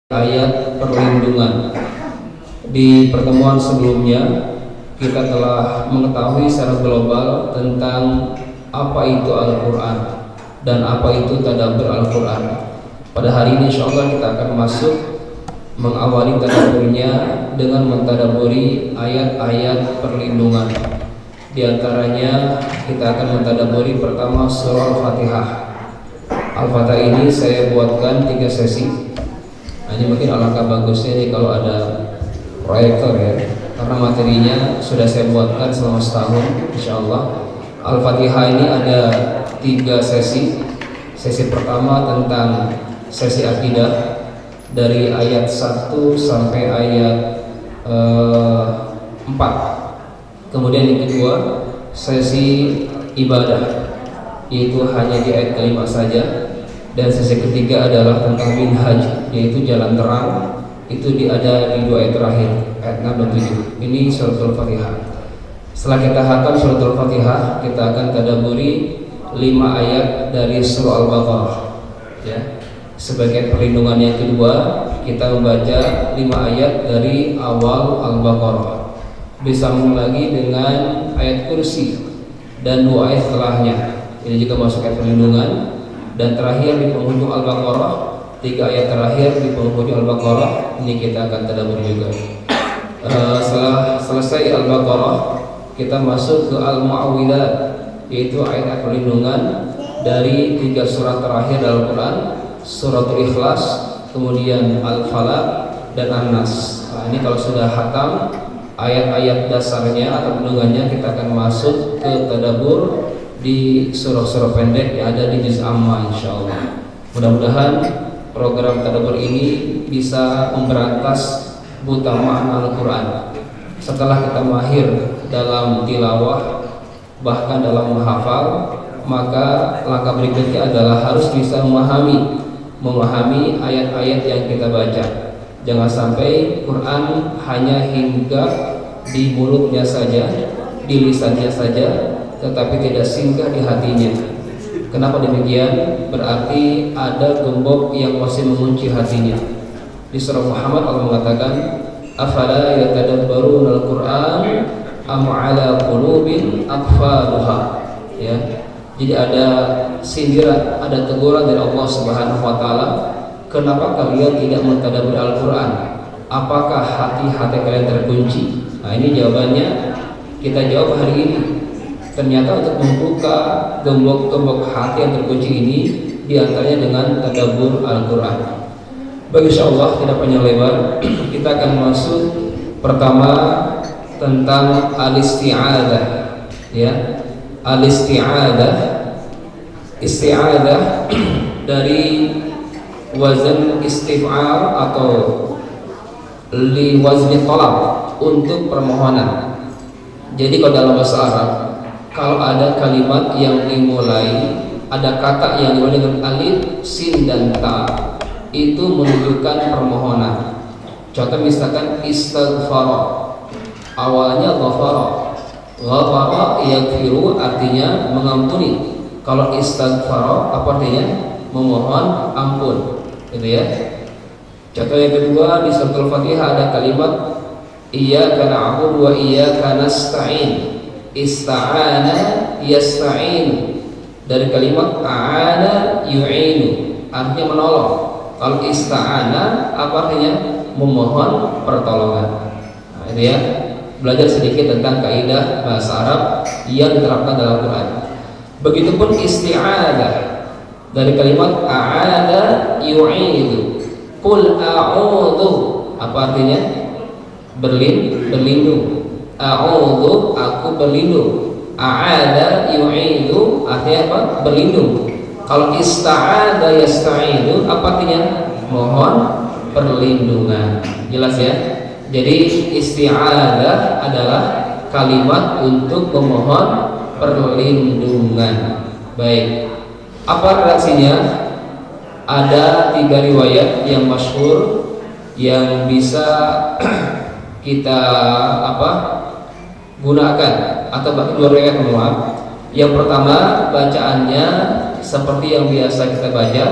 ayat perlindungan. Di pertemuan sebelumnya kita telah mengetahui secara global tentang apa itu Al-Quran dan apa itu tadabbur Al-Quran. Pada hari ini insyaallah kita akan masuk mengawali tadabburnya dengan mentadabburi ayat-ayat perlindungan. Di antaranya kita akan mentadabburi pertama surah Al-Fatihah. Al-Fatihah ini saya buatkan 3 sesi. Ini mungkin alangkah bagusnya nih kalau ada proyektor ya, karena materinya sudah saya buatkan selama setahun insyaallah. Al-Fatihah ini ada 3 sesi. Sesi pertama tentang sesi akidah dari ayat 1 sampai ayat 4. Kemudian yang kedua sesi ibadah, yaitu hanya di ayat kelima saja. Dan sesi ketiga adalah tentang minhaj, yaitu jalan terang. Itu ada di 2 ayat terakhir, ayat 6 dan 7. Ini suratul Fatihah. Setelah kita hatam suratul Fatihah, kita akan tadabburi 5 ayat dari surah Al-Baqarah ya. Sebagai perlindungan yang kedua, kita membaca 5 ayat dari awal Al-Baqarah. Disambung lagi dengan ayat kursi dan 2 ayat setelahnya. Ini juga masuk ayat perlindungan. Dan terakhir di penghujung Al-Baqarah, 3 ayat terakhir di penghujung Al-Baqarah ini kita akan tadabbur juga. Setelah selesai Al-Baqarah, kita masuk ke Al-Mu'awwidzat, yaitu ayat perlindungan dari 3 surat terakhir Al-Quran, Suratul Ikhlas, kemudian Al-Falaq dan An-Nas. Nah, ini kalau sudah hatam ayat-ayat dasarnya atau perlindungannya, kita akan masuk ke tadabbur di surah-surah pendek yang ada di juz amma insyaallah. Mudah-mudahan program tadabbur ini bisa memberantas buta makna Al-Quran. Setelah kita mahir dalam tilawah, bahkan dalam menghafal, maka langkah berikutnya adalah harus bisa memahami ayat-ayat yang kita baca. Jangan sampai Quran hanya hinggap di mulutnya saja, di lisannya saja, tetapi tidak singgah di hatinya. Kenapa demikian? Berarti ada gembok yang masih mengunci hatinya. Di surah Muhammad Allah mengatakan, afala yatadabbaruna al-Qur'an am 'ala qulubin aqfaluha. Ya. Jadi ada sindiran, ada teguran dari Allah Subhanahu wa taala, kenapa kalian tidak mentadabbur Al-Qur'an? Apakah hati-hati kalian terkunci? Nah, ini jawabannya kita jawab hari ini. Ternyata untuk membuka gembok-gembok hati yang terkunci ini, diantaranya dengan tadabbur Al-Quran. Bagi insyaallah tidak panjang lebar, kita akan masuk pertama tentang al-isti'adah ya. Al-isti'adah, isti'adah dari wazan istif'al atau li wazni talab, untuk permohonan. Jadi kalau dalam bahasa Arab, kalau ada kalimat yang dimulai, ada kata yang dimulai dengan alif, sin dan ta, itu menunjukkan permohonan. Contoh misalkan istighfar, awalnya ghafara. Ghafara yaghfiru artinya mengampuni. Kalau istighfar apa artinya? Memohon ampun, gitu ya. Contoh yang kedua di surah Al-Fatihah ada kalimat iyyaka na'budu wa iyyaka nasta'in. Ista'ana yasta'in, dari kalimat a'ana yu'inu, artinya menolong. Kalau ista'ana apa artinya? Memohon pertolongan. Nah, itu ya, belajar sedikit tentang kaidah bahasa Arab yang diterapkan dalam Quran. Begitupun isti'adah dari kalimat a'ana yu'idu. Qul a'udhu, apa artinya? Berlindung. A'udhu, aku berlindung. A'ada yu'idu, artinya apa? Berlindung. Kalau ista'ada yasta'idu, apa artinya? Mohon perlindungan. Jelas ya? Jadi isti'adah adalah kalimat untuk memohon perlindungan. Baik, apa redaksinya? Ada 3 riwayat yang masyhur yang bisa kita gunakan, atau bahkan 2 riwayat maaf. Yang pertama bacaannya seperti yang biasa kita baca,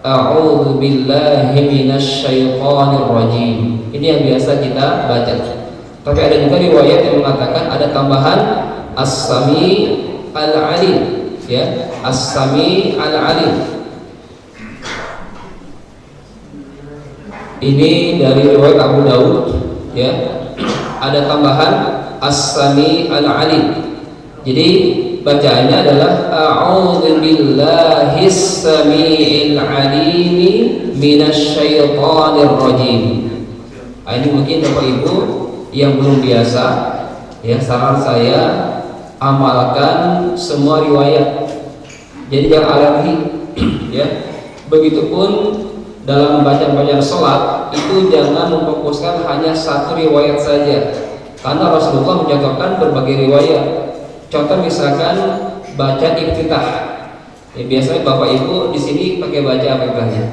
A'udzu billahi minasyaitonir rajim. Ini yang biasa kita baca. Tapi ada juga riwayat yang mengatakan ada tambahan As-Sami Al-Alim, ya, As-Sami Al-Alim. Ini dari riwayat Abu Daud, ya. Ada tambahan As-Sami Al-Alim. Jadi bacaannya adalah A'udzu billahis samiil alim minasyaitonir rajim. Ini mungkin Bapak Ibu yang belum biasa, ya, saran saya amalkan semua riwayat. Jadi jangan alergi, ya. Begitupun dalam bacaan sholat itu jangan memfokuskan hanya satu riwayat saja, karena Rasulullah mencontohkan berbagai riwayat. Contoh misalkan baca iftitah, ya, biasanya Bapak Ibu di sini pakai baca apa iftitahnya?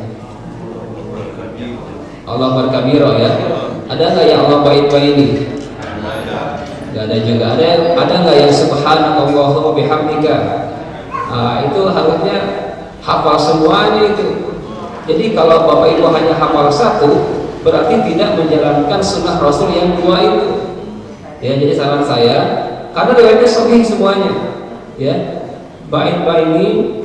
Allah berkabiro, ya. Ada nggak yang Allah baik-baik? Nggak ada juga. Ada nggak yang subhanallah bihamdika? Itu harusnya hafal semuanya itu. Jadi kalau Bapak Ibu hanya hafal satu, berarti tidak menjalankan sunnah Rasul yang dua itu. Ya, jadi saran saya, karena riwayatnya sahih semuanya, ya, baik-baik,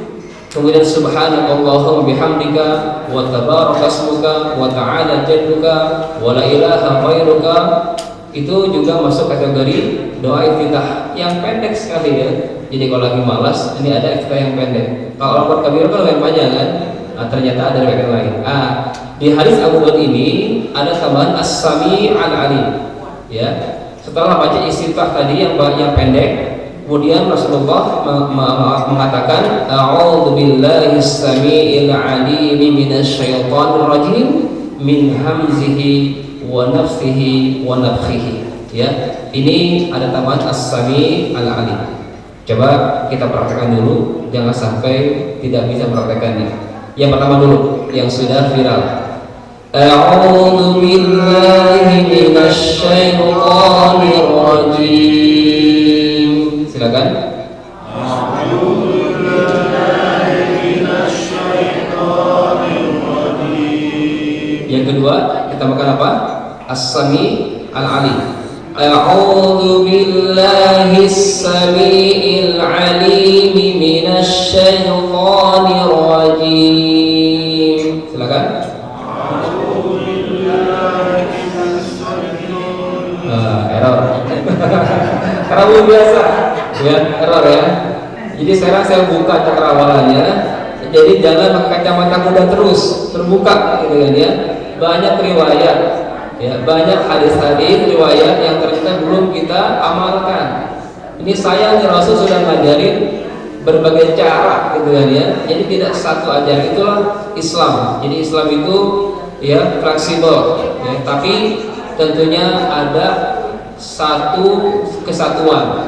kemudian subhanallah bihamdika wa tabaraka ismuka wa ta'ala jadduka wa la ilaha ghairuka, itu juga masuk kategori doa iftitah yang pendek sekali, ya. Jadi kalau lagi malas, ini ada iftitah yang pendek. Kalau Allah kabir kan lebih panjang, kan? Ternyata ada riwayat lain. Di hadis Abu Daud ini ada tambahan As-Sami Al-Alim, ya. Setelah baca istighfar tadi yang pendek, kemudian Rasulullah mengatakan A'udzu billahis samiil alim minasyaitonir rajim min hamzihi wa nafthihi wa nafthihi, ya. Ini ada tambahan As-Sami Al-Alim. Coba kita praktekkan dulu, jangan sampai tidak bisa praktekannya. Yang pertama dulu, yang sudah viral. A'udzu billahi minasyaitonir rajim. Silakan. A'udzu billahi minasyaitonir rajim. Yang kedua, kita makan apa? As-Sami Al-Alim. A'udzu billahis samiil alim minasyaitonir rajim. Silakan. Error. Karena belum biasa, ya, error, ya. Jadi sekarang saya buka cakrawalannya. Jadi jangan pakai kacamata kuda terus terbuka, gitu kan, ya. Banyak riwayat, ya, banyak hadis-hadis riwayat yang ternyata belum kita amalkan. Ini sayang, Rasul sudah ngajarin berbagai cara, gitu kan, ya. Jadi tidak satu aja, itulah Islam. Jadi Islam itu, ya, fleksibel, ya, tapi tentunya ada satu kesatuan.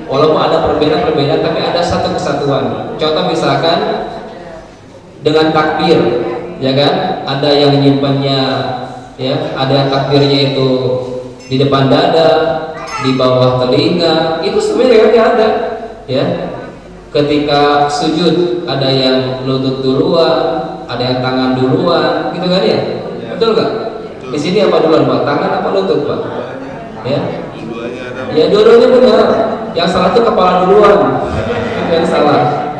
Walaupun ada perbedaan-perbedaan, tapi ada satu kesatuan. Contoh misalkan dengan takbir, ya kan? Ada yang nyimpannya, ya, ada yang takbirnya itu di depan dada, di bawah telinga, itu sebenarnya ada, ya. Ketika sujud ada yang lutut duluan, ada yang tangan duluan, gitu kan, ya? Betul nggak? Di sini apa duluan, Pak? Tangan apa lutut, Pak? Ya, ya, dua-duanya benar. Yang salah itu kepala duluan, itu yang salah.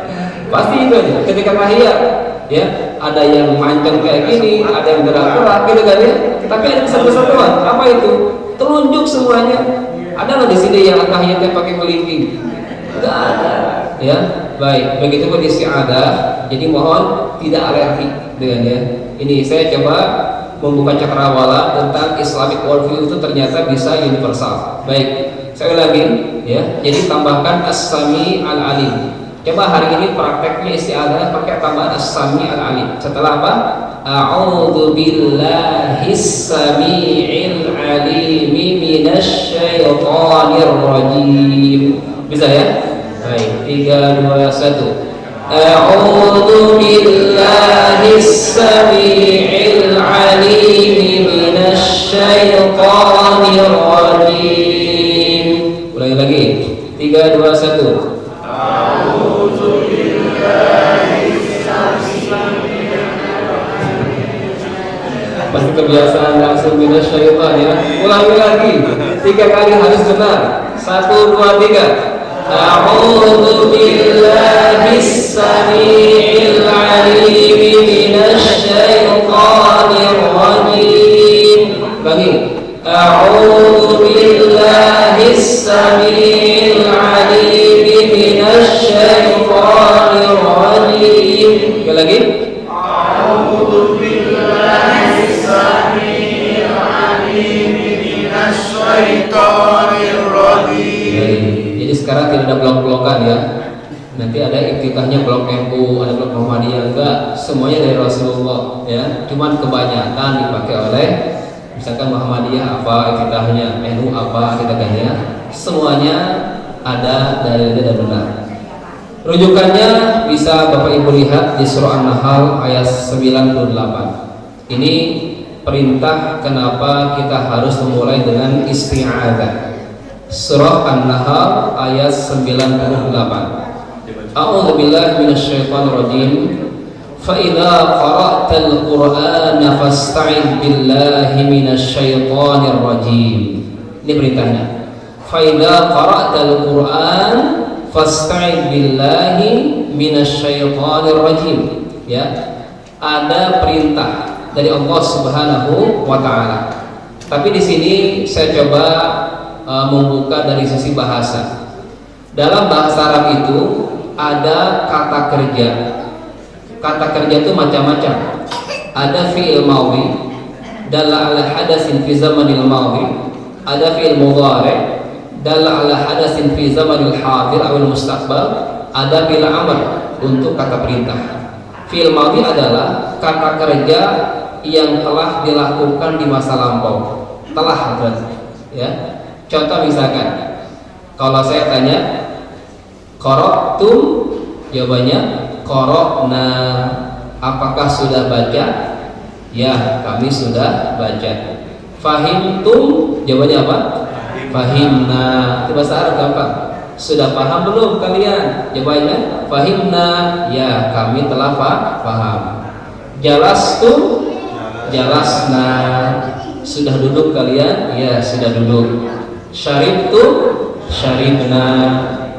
Pasti itu aja. Ketika tahiyat, ya, ada yang mancung kayak gini, ada yang gerak-gerak, gitu kan, ya. Tapi ada kesatuan. Apa itu? Telunjuk semuanya. Ada nggak di sini yang tahiyatnya pakai kelingking? Nggak ada, ya. Baik, begitu pun isti'adah. Jadi mohon tidak alergi dengannya. Ini saya coba membuka cakrawala tentang Islamic worldview itu ternyata bisa universal. Baik, saya ulangi, ya. Jadi tambahkan As-Sami Al-Alim. Coba hari ini prakteknya isti'adah pakai tambahan As-Sami Al-Alim. Setelah apa? A'udzu billahis samiil alim minasyaitonir rajim. Bisa, ya? Baik, 3, 2, 1. A'udzu billahis samiil alim minasyaitonir rajim. Ulangi lagi. 3, 2, 1. A'udzu billahis samiil kebiasaan langsung minus syaitan ya. Ulangi lagi 3 kali harus benar. 1, 2, 3. A'udzu billahi samiil 'alim minasy syaithanir rajim. Ulangi. A'udzu billahi samiil 'alim minasy syaithanir rajim. Sekali lagi. A'udzu billahi samiil 'alim minasy syaithanir rajim. Jadi sekarang tidak ada blok-blokan ya. Nanti ada iftitahnya blok NU, ada blok Muhammadiyah, enggak, semuanya dari Rasulullah ya. Cuman kebanyakan dipakai oleh misalkan Muhammadiyah apa iftitahnya, NU apa iftitahnya, semuanya ada dari dan benar. Rujukannya bisa Bapak Ibu lihat di surah An-Nahl ayat 98. Ini perintah kenapa kita harus memulai dengan isti'adzah. Surah An-Nahl ayat 98. A'udzu billahi minasyaitonir rajim. Fa idza qara'tal Qur'ana fasta'idz billahi minasyaitonir rajim. Ini perintahnya. Fa idza qara'tal Qur'an fasta'idz billahi minasyaitonir rajim. Ya. Ada perintah dari Allah Subhanahu wa taala. Tapi di sini saya coba membuka dari sisi bahasa. Dalam bahasa Arab itu ada kata kerja. Kata kerja itu macam-macam. Ada fi'il madhi dalla ala hadatsin fi zamanil madhi, ada fi'il mudhari dalla ala hadatsin fi zamanil hadir atau mustaqbal, ada fi'il amr untuk kata perintah. Fi'il madhi adalah kata kerja yang telah dilakukan di masa lampau. Telah berarti ya. Contoh misalkan, kalau saya tanya, qara'tum, jawabannya qara'na. Apakah sudah baca? Ya, kami sudah baca. Fahimtum, jawabannya apa? Fahimna. Itu bahasa Arab gampang. Sudah paham belum kalian? Jawabannya fahimna. Ya, kami telah paham. Jalastum, jalasna. Sudah duduk kalian? Ya, sudah duduk. Syaribtum, syaribna.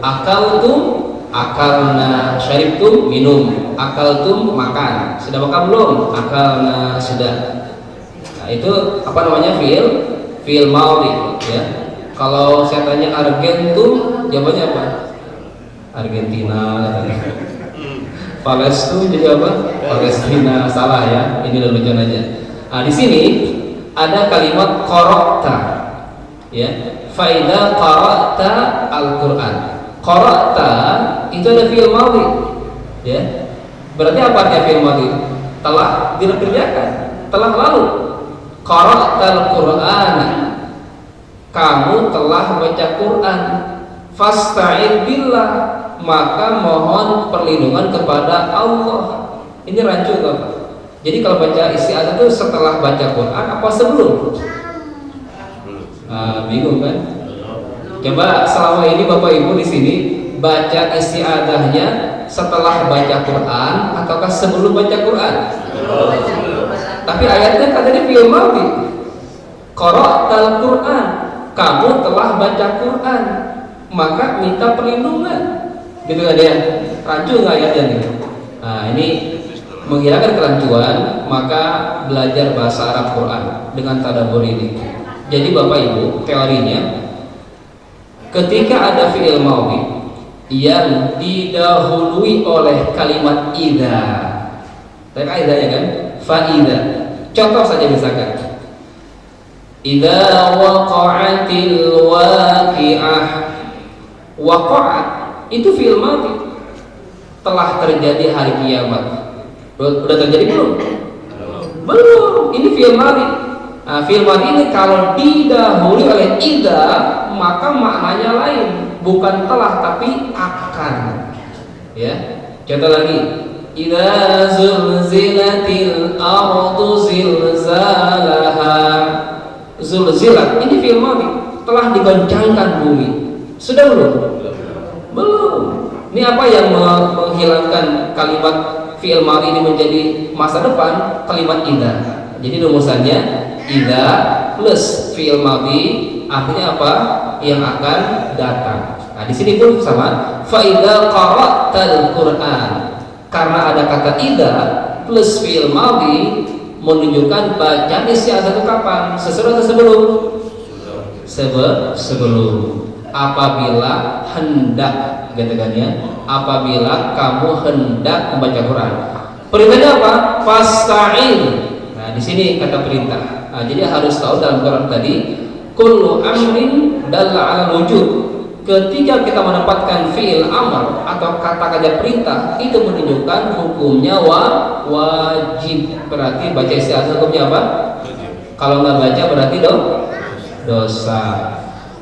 Akaltum, akalna. Syaribtum, minum. Akaltum, makan. Sudah makan belum? Akalna, sudah. Nah, itu apa namanya? Fi'il madhi ya. Kalau saya tanya Argentum, jawabannya apa? Argentina katanya. Palestina jadi apa? Palestina. Salah ya. Ini lelucon aja. Nah, di sini ada kalimat qara'ta ya. Faida qara'ta Al-Quran. Qara'ta itu ada fi'il madhi ya. Berarti apa artinya fi'il madhi? Telah dikerjakan, telah lalu. Qara'ta Al-Quran, kamu telah baca Quran. Fasta'id billah, maka mohon perlindungan kepada Allah. Ini rancu Bapak. Jadi kalau baca isti'adzah itu setelah baca Quran apa sebelum? Bingung kan? Coba selama ini Bapak Ibu di sini baca isti'adzahnya setelah baca Quran ataukah sebelum baca Quran? Tapi ayatnya katanya fi'il madhi. Qara'tal Quran, kamu telah baca Quran, maka minta perlindungan. Gitu kan ya? Rancu nggak ayatnya nih? Nah, ini menghilangkan kerancuan, maka belajar bahasa Arab Quran dengan tadabbur ini. Jadi Bapak Ibu, teorinya ketika ada fi'il madhi yang didahului oleh kalimat idza. Tapi idza ya kan? Fa'idza. Contoh saja misalkan idza waqa'atil waqi'ah. Waqa'at itu fi'il madhi, telah terjadi hari kiamat. Udah terjadi belum? Belum. Ini fi'il madhi. Nah, fi'il madhi ini kalau didahului oleh idza maka maknanya lain, bukan telah tapi akan. Ya. Contoh lagi, idza zulzilatil ardu zilzalaha. Zulzilat ini fi'il madhi, telah digoncangkan bumi. Sudah belum? Belum. Ini apa yang menghilangkan kalimat fi'il madhi ini menjadi masa depan? Kalimat idza. Jadi rumusannya idza plus fi'il madhi artinya apa? Yang akan datang. Nah, di sini pun sama. Fa idza qara'tal Qur'an. Karena ada kata idza plus fi'il madhi menunjukkan bacaan isti'adzah itu kapan? Sesudah atau sebelum? Sebelum. Apabila hendak, gitu kan ya. Apabila kamu hendak membaca Quran. Perintahnya apa? Fasta'in. Nah, di sini kata perintah. Nah, jadi harus tahu dalam Quran tadi kullu amrin dalla 'ala wujud. Ketika kita mendapatkan fi'il amr atau kata kerja perintah, itu menunjukkan hukumnya wajib. Berarti baca isti'adzah hukumnya apa? Kalau nggak baca berarti dosa.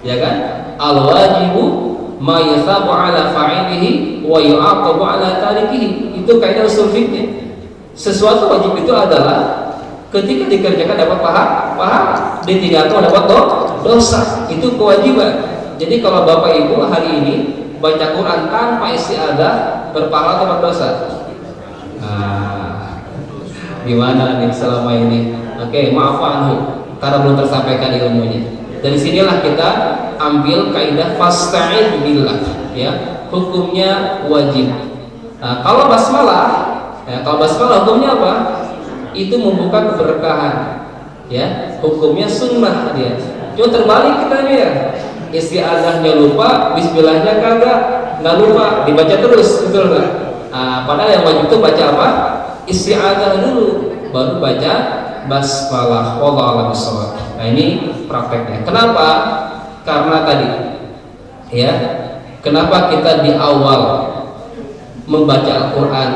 Ya kan? Al-wajibu ma yathabu 'ala fa'ilihi wa yu'aqabu 'ala tarikihi. Itu kaidah usul fikih. Sesuatu wajib itu adalah ketika dikerjakan dapat pahala, ditinggalkan dapat dosa. Itu kewajiban. Jadi kalau Bapak Ibu hari ini baca Quran tanpa isti'adzah berpahala atau berdosa? Nah, gimana nih selama ini? Oke, maaf anhu karena belum tersampaikan ilmunya. Dari sinilah kita ambil kaidah fasta'id billah, ya, hukumnya wajib. Nah, kalau basmalah hukumnya apa? Itu membuka keberkahan, ya, hukumnya sunnah dia. Cuma terbalik kita nih ya. Isti'adzahnya lupa, bismillahnya nggak lupa, dibaca terus, betul nggak? Padahal yang wajib itu baca apa? Isti'adzah dulu, baru baca basmalah. Wallahu a'lam bishawab. Nah, ini prakteknya. Kenapa? Karena tadi, ya, kenapa kita di awal membaca Al-Quran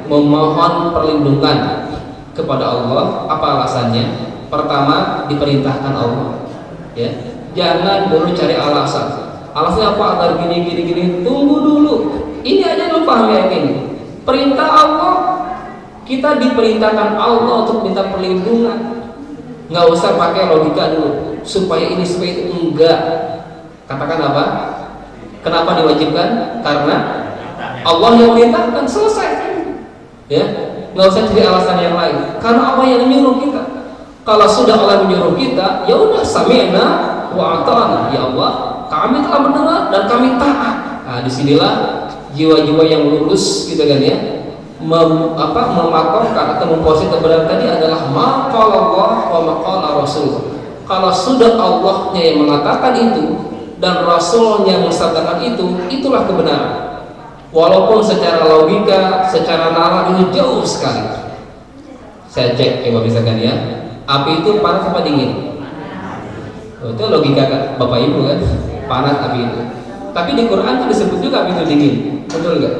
memohon perlindungan kepada Allah? Apa alasannya? Pertama, diperintahkan Allah, ya. Jangan dulu cari alasan. Alasannya apa? Agar gini. Tunggu dulu. Ini aja dulu paham ya ini. Perintah Allah. Kita diperintahkan Allah untuk minta perlindungan. Nggak usah pakai logika dulu. Supaya ini supaya itu enggak. Katakan apa? Kenapa diwajibkan? Karena Allah yang perintahkan, selesai. Ya, nggak usah cari alasan yang lain. Karena Allah yang menyuruh kita. Kalau sudah Allah menyuruh kita, ya udah sami'na wa ata'na, ya Allah, kami telah mendengar dan kami taat. Nah, disinilah jiwa-jiwa yang lurus, gitu kan ya, memakomkan atau memposisi kebenaran tadi adalah maqala Allah wa maqala Rasul. Kalau sudah Allahnya yang mengatakan itu dan Rasulnya mensabdakan itu, itulah kebenaran. Walaupun secara logika, secara nalar itu jauh sekali. Saya cek coba misalkan ya, api itu panas apa dingin? Itu logika kan Bapak Ibu kan, panas api itu. Tapi di Quran itu disebut juga api itu dingin, betul nggak?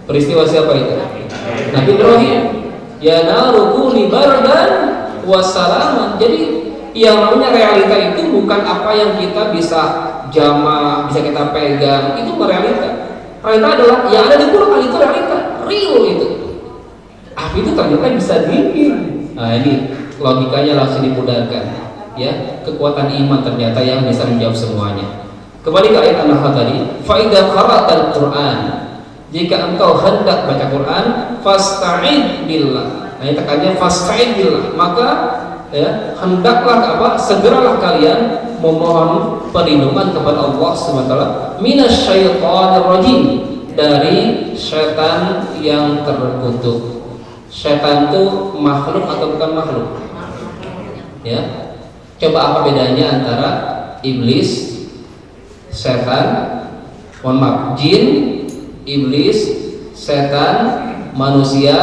Peristiwa siapa itu? Nabi Ibrahim. Ya narukuni bardan wassalaman. Jadi yang namanya realita itu bukan apa yang kita bisa jamah, bisa kita pegang. Itu bukan realita. Realita adalah yang ada di Quran, itu realita, real itu. Api itu ternyata bisa dingin. Nah, ini logikanya langsung dimudahkan. Ya, kekuatan iman ternyata yang bisa menjawab semuanya. Kembali ke ayat An-Nahl tadi, fa idza qara'tal Qur'an, jika engkau hendak baca Quran, fasta'id billah. Nah, tekannya fasta'id billah, maka ya, hendaklah apa? Segeralah kalian memohon perlindungan kepada Allah SWT minasyaitonir rajim, dari setan yang terkutuk. Setan itu makhluk atau bukan makhluk? Ya. Coba apa bedanya antara iblis, setan, jin, iblis, setan, manusia,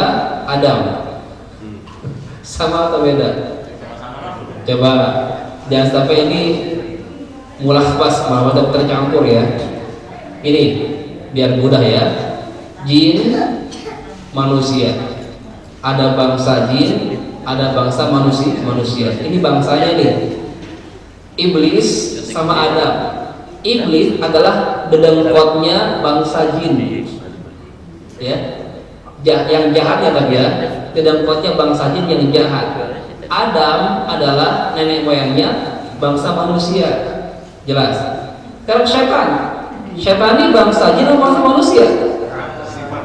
Adam? Sama atau beda? Coba jangan sampai ini mulahbas malah tercampur ya. Ini biar mudah ya. Jin, manusia. Ada bangsa jin, ada bangsa manusia. Ini bangsanya nih. Iblis sama Adam. Iblis adalah dedengkotnya bangsa jin. Ya. Yang jahatnya tadi ya. Dedengkotnya bangsa jin yang jahat. Adam adalah nenek moyangnya bangsa manusia. Jelas. Kalau setan. Setan ini bangsa jin atau bangsa manusia?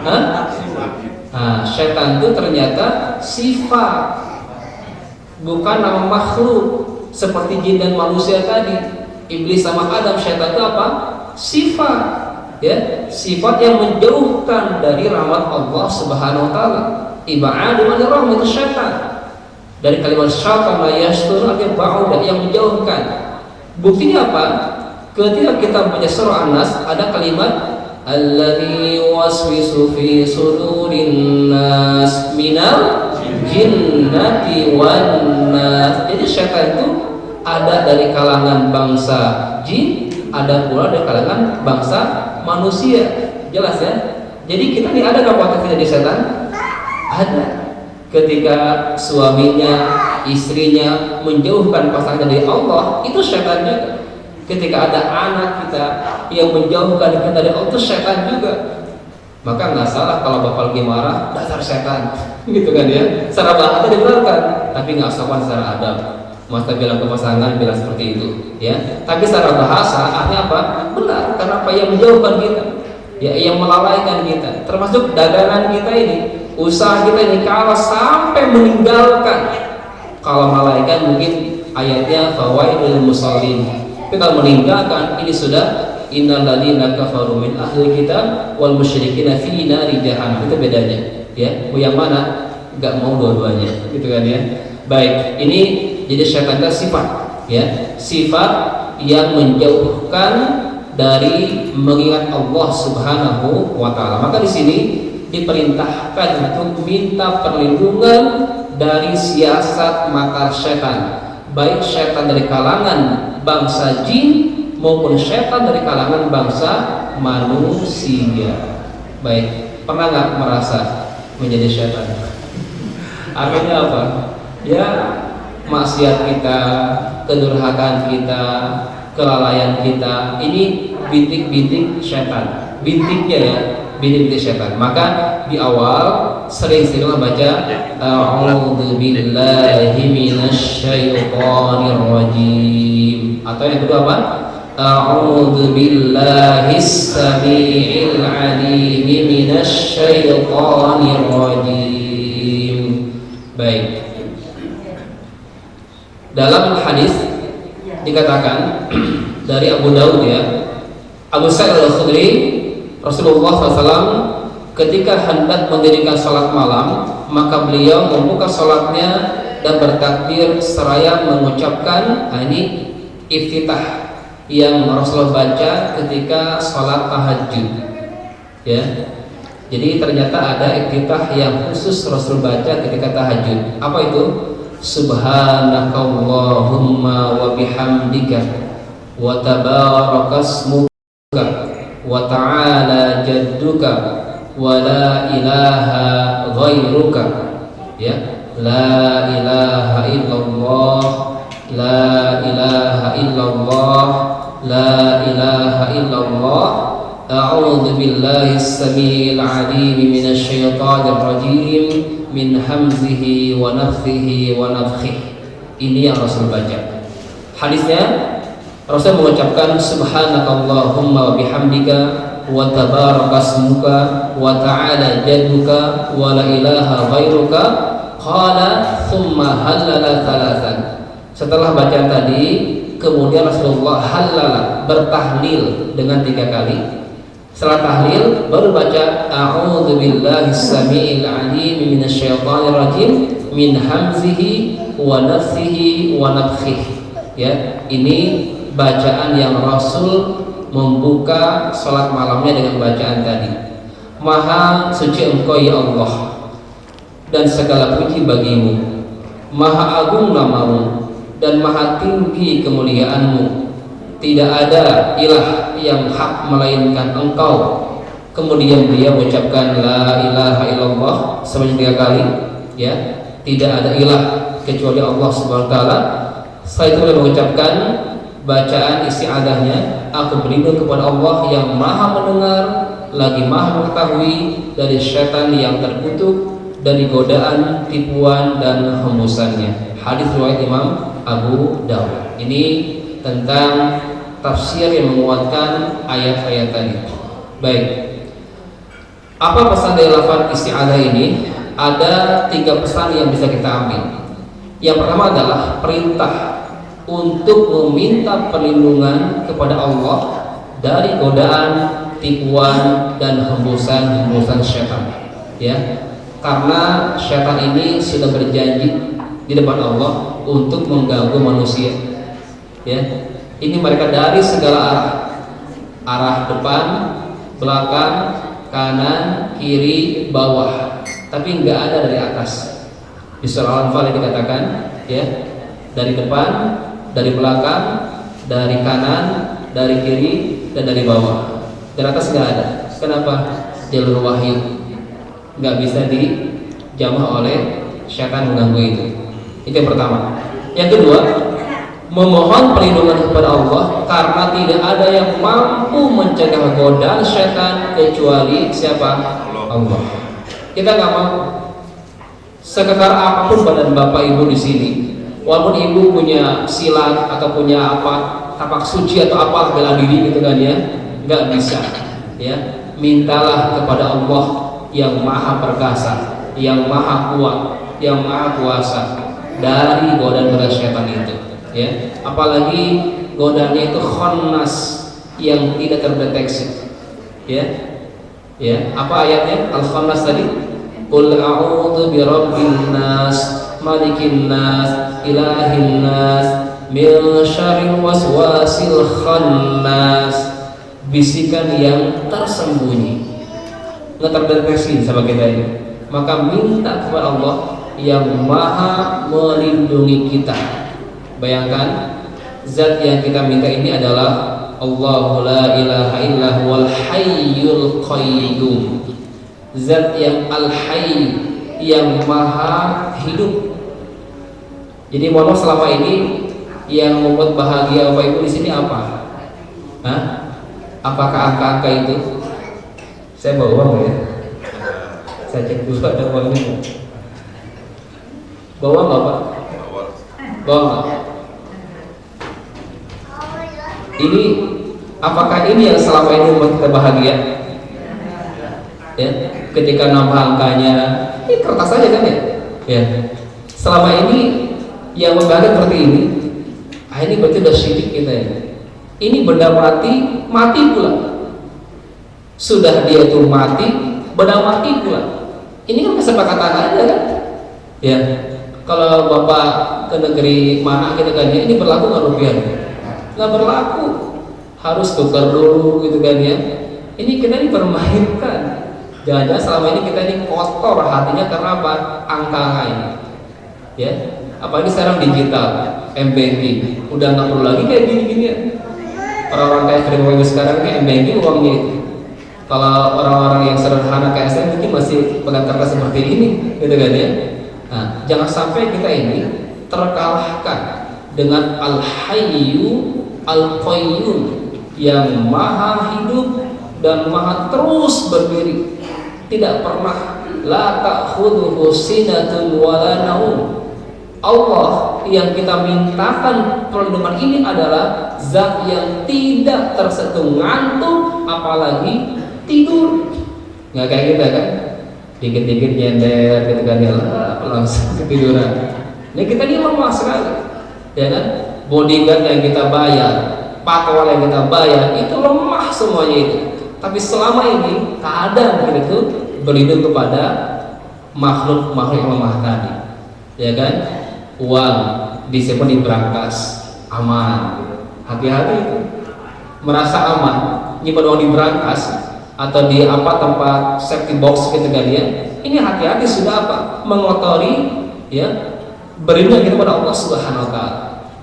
Hah? Nah, setan itu ternyata sifat. bukan nama makhluk seperti jin dan manusia tadi. Iblis sama Adam, syaitan itu apa? Sifat, ya, sifat yang menjauhkan dari rahmat Allah Subhanahu wa taala. Ibadu man rahmat itu syaitan. Dari kalimat syaitan la yastur artinya ba'uda, yang menjauhkan. Buktinya apa? Ketika kita baca surah An-Nas ada kalimat alladzi waswisu fi sudurin nas minal jinnati wan nas. Jadi syaitan itu ada dari kalangan bangsa jin, ada pula dari kalangan bangsa manusia. Jelas ya? Jadi kita ini ada kapasitas jadi setan? Ada. Ketika suaminya, istrinya menjauhkan pasangan dari Allah, itu syaitan juga. Ketika ada anak kita yang menjauhkan kita dari Allah, itu syaitan juga. Maka nggak salah kalau bapak lagi marah, dasar setan, gitu kan ya. Secara bahasa dibenarkan, tapi nggak sopan secara adab. Masa bilang ke pasangan bilang seperti itu, ya. Tapi secara bahasa artinya apa? Benar, karena apa yang menjauhkan kita, ya, yang melalaikan kita, termasuk dagangan kita ini, usaha kita ini, kalau sampai meninggalkan, kalau melalaikan mungkin ayatnya fawaidul musallin. Tapi kalau meninggalkan ini sudah innal ladzina kafaru min ahli kitab wal musyrikina fi nari jahannam. Itu bedanya, ya. Mau yang mana? Enggak mau dua-duanya, gitu kan ya. Baik, ini jadi syaitan itu sifat, ya, sifat yang menjauhkan dari mengingat Allah Subhanahu wa taala. Maka di sini diperintahkan untuk minta perlindungan dari siasat makar syaitan, baik syaitan dari kalangan bangsa jin maupun syaitan dari kalangan bangsa manusia. Baik, pernah nggak merasa menjadi syaitan? Akhirnya apa? Ya, maksiat kita, kedurhakaan kita, kelalaian kita, ini bintik-bintik syaitan, bintiknya ya, bintik-bintik syaitan. Maka di awal sering-seringlah baca a'udzu billahi minasyaitonir rajim, atau yang kedua apa? A'udzu billahis samii'il 'aliim minasyaitonir rajim. Baik. Dalam hadis dikatakan dari Abu Daud, ya, Abu Sa'id Al-Khudri, Rasulullah SAW ketika hendak mendirikan salat malam, maka beliau membuka salatnya dan bertakbir seraya mengucapkan, ini iftitah yang Rasulullah baca ketika salat tahajud, ya. Jadi ternyata ada iftitah yang khusus Rasul baca ketika tahajud. Apa itu? Subhanakallahumma wa bihamdika wa tabarakasmuka wa ta'ala jadduka wa la ilaha ghairuka, ya, la ilaha illallah, la ilaha illallah, la ilaha illallah, a'udzu billahi as-sami'il 'aliim minasy syaithanir rajim min hamzihi wa nafthihi wa nafthihi. Ini yang Rasul baca. Hadisnya Rasul mengucapkan subhanakallahumma wa bihamdika wa tabarakasmuka wa ta'ala jadduka wa la ilaha ghairuka, qala thumma halala thalathan. Setelah baca tadi, kemudian Rasulullah halala, bertahlil dengan 3 kali. Setelah tahlil baru baca a'udzu billahis samii'il 'aliim minasyaitonir rajim min hamzihi wa nafthihi wa nafthihi. Ya, ini bacaan yang Rasul membuka salat malamnya dengan bacaan tadi. Maha suci Engkau ya Allah, dan segala puji bagimu. Maha agung namamu dan maha tinggi kemuliaanmu. Tidak ada ilah yang hak melainkan Engkau. Kemudian beliau mengucapkan la ilaha illallah sebanyak 3 kali, ya. Tidak ada ilah kecuali Allah Subhanahu wa taala. Setelah itu beliau mengucapkan bacaan isti'adzahnya, aku berlindung kepada Allah yang maha mendengar lagi maha mengetahui dari syaitan yang terkutuk, dari godaan, tipuan dan hembusannya. Hadis riwayat Imam Abu Dawud. Ini tentang tafsir yang menguatkan ayat-ayat tadi. Baik, apa pesan dari lafaz isti'adzah ini? Ada 3 pesan yang bisa kita ambil. Yang pertama adalah perintah untuk meminta perlindungan kepada Allah dari godaan, tipuan, dan hembusan syaitan. Ya, karena syaitan ini sudah berjanji di depan Allah untuk mengganggu manusia. Ya, ini mereka dari segala arah depan, belakang, kanan, kiri, bawah, tapi nggak ada dari atas. Di surah Al-Anfal dikatakan, ya, dari depan, dari belakang, dari kanan, dari kiri, dan dari bawah. Dari atas nggak ada. Kenapa? Jalur wahyu nggak bisa dijamah oleh syaitan mengganggu itu. Itu yang pertama. Yang kedua, memohon perlindungan kepada Allah karena tidak ada yang mampu mencegah godaan syaitan kecuali siapa? Allah. Kita nggak mau. Sekedar apapun badan bapak ibu di sini, walaupun ibu punya silat atau punya apa, tapak suci atau apa bela diri gitu kan ya, nggak bisa. Ya, mintalah kepada Allah yang maha perkasa, yang maha kuat, yang maha kuasa dari godaan syaitan itu. Ya, apalagi godaannya itu khannas yang tidak terdeteksi. Ya, ya, apa ayatnya? Al-Khannas tadi. Qul a'udzu birabbin nas, malikin nas, ilahin nas, min syarril waswasil khannas. Bisikan yang tersembunyi, nggak terdeteksi sama kita ini. Maka minta kepada Allah yang maha melindungi kita. Bayangkan, zat yang kita minta ini adalah Allahu la ilaha illa huwal hayyul qayyum. Zat yang al-hayy, yang maha hidup. Jadi mohon selama ini yang membuat bahagia Bapak Ibu di sini apa? Hah? Apakah angka-angka itu? Saya bawa uang ya? Saya cek dulu ada uangnya. Bawa nggak Pak? Bawa nggak? Ini apakah ini yang selama ini membuat kita bahagia? Ya, ketika nambah angkanya, ini kertas aja kan ya? Ya. Selama ini yang membahagiakan seperti ini, ini berarti udah syirik kita ya. Ini benda mati, mati pula. Sudah dia itu mati, benda mati pula. Ini kan kesepakatan aja kan? Ya. Kalau Bapak ke negeri mana gitu kan ya, ini berlaku nggak rupiah? Nggak berlaku. Harus tukar dulu gitu kan ya. Ini kita dipermainkan. Jangan-jangan selama ini kita ini kotor hatinya karena apa? Angka-angka ini. Ya. Apalagi sekarang digital, M-banking, udah nggak perlu lagi kayak gini-gini ya. Orang-orang kayak Freeway sekarang kayak M-banking uangnya itu. Kalau orang-orang yang sederhana kayak saya mungkin masih pegang kertas seperti ini, gitu kan ya. Nah, jangan sampai kita ini terkalahkan dengan Al-Hayyu Al-Qayyum yang maha hidup dan maha terus berdiri. Tidak pernah la ta'khudhuhu sinatun wala naum. Allah yang kita mintakan perlindungan ini adalah zat yang tidak tersentuh ngantuk apalagi tidur. Nggak kayak kita kan, dikit-dikit nyender gitu kan ya, langsung ketiduran. Ini kita ini lemah sekali, ya kan? Bodyguard yang kita bayar, patrol yang kita bayar itu lemah semuanya itu. Tapi selama ini kadang kita itu berlindung kepada makhluk-makhluk yang lemah tadi, ya kan? Uang disimpan di brankas aman, hati-hati itu. Merasa aman nyimpan uang di brankas atau di apa tempat safety box gitu kan ya. Ini hati-hati sudah apa? Mengotori ya, berlindung kita kepada Allah Subhanahu wa taala.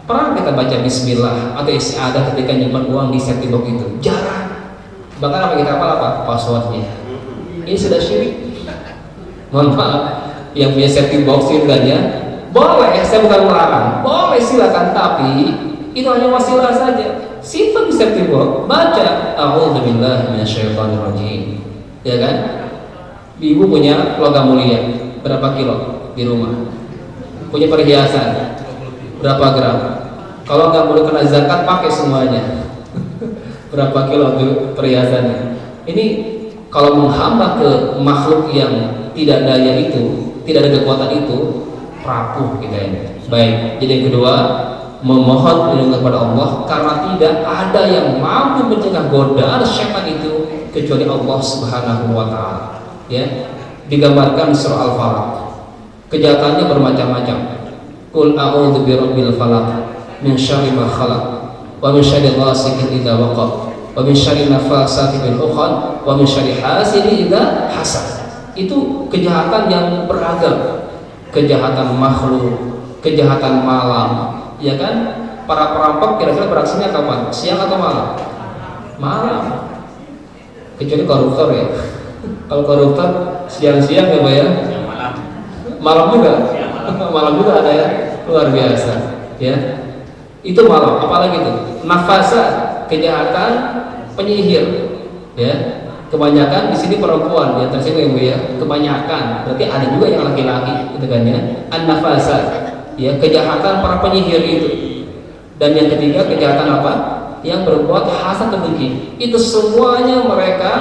Pernah kita baca bismillah atau isti'adzah ketika nyimpan uang di safety box itu? Jarang. Bahkan apa kita apa passwordnya. Ini sudah syirik. Mohon maaf, yang punya safety box itu kan ya, boleh, saya bukan melarang, boleh silakan, tapi itu hanya wasilah saja. Simpan di safety box, baca a'udzubillahi minasyaitonirrajim, ya kan? Ibu punya logam mulia berapa kilo di rumah? Punya perhiasan berapa gram? Kalau nggak boleh kena zakat, pakai semuanya. Berapa kilo perhiasannya? Ini kalau menghamba ke makhluk yang tidak daya itu, tidak ada kekuatan itu, rapuh kita ini. Baik, jadi yang kedua, memohon perlindungan kepada Allah karena tidak ada yang mampu mencegah godaan syaitan itu kecuali Allah Subhanahu wa taala. Ya. Digambarkan di surah Al-Falaq. Kejahatannya bermacam-macam. Qul a'udzu birabbil falaq min syarri ma khalaq wa min syarri ghasiqin idza waqab wa min syarri nafasati fil 'uqad wa min syarri hasidin idza hasad. Itu kejahatan yang beragam. Kejahatan makhluk, kejahatan malam, ya kan? Para perampok kira-kira beraksinya kapan? Siang atau malam? Malam. Kecuali koruptor ya. Kalau koruptor siang-siang ya, Pak ya? Malam juga. Malam juga ada ya. Luar biasa, ya. Itu malam, apalagi itu? Nafasa, kejahatan penyihir, ya. Kebanyakan di sini perempuan, di antara sini ya, kebanyakan. Berarti ada juga yang laki-laki, gitu kan ya. An-nafasa, ya, kejahatan para penyihir itu. Dan yang ketiga, kejahatan apa? Yang berbuat hasad dengki. Itu semuanya mereka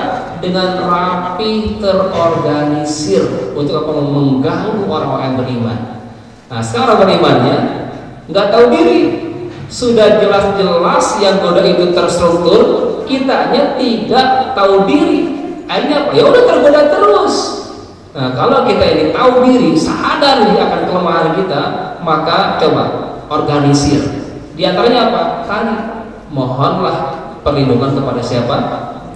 dengan rapi terorganisir untuk apa? Mengganggu orang-orang yang beriman. Nah, sekarang berimannya nggak tahu diri. Sudah jelas-jelas yang goda itu terstruktur, kitanya tidak tahu diri. Akhirnya apa? Ya udah tergoda terus. Nah, kalau kita ini tahu diri, sadar nih akan kelemahan kita, maka coba organisir. Di antaranya apa? Tadi mohonlah perlindungan kepada siapa?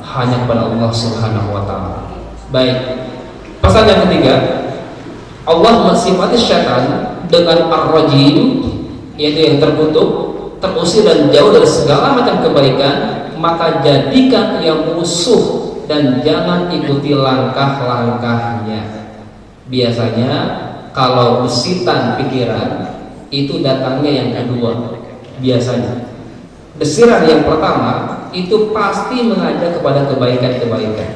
Hanya kepada Allah Subhanahu wa taala. Baik. Pasal yang ketiga, Allah mensifati syaitan dengan ar-rajim, yaitu yang terkutuk, terusir dan jauh dari segala macam kebaikan, maka jadikan yang musuh dan jangan ikuti langkah-langkahnya. Biasanya kalau besitan pikiran itu datangnya yang kedua. Biasanya desiran yang pertama itu pasti mengajak kepada kebaikan-kebaikan.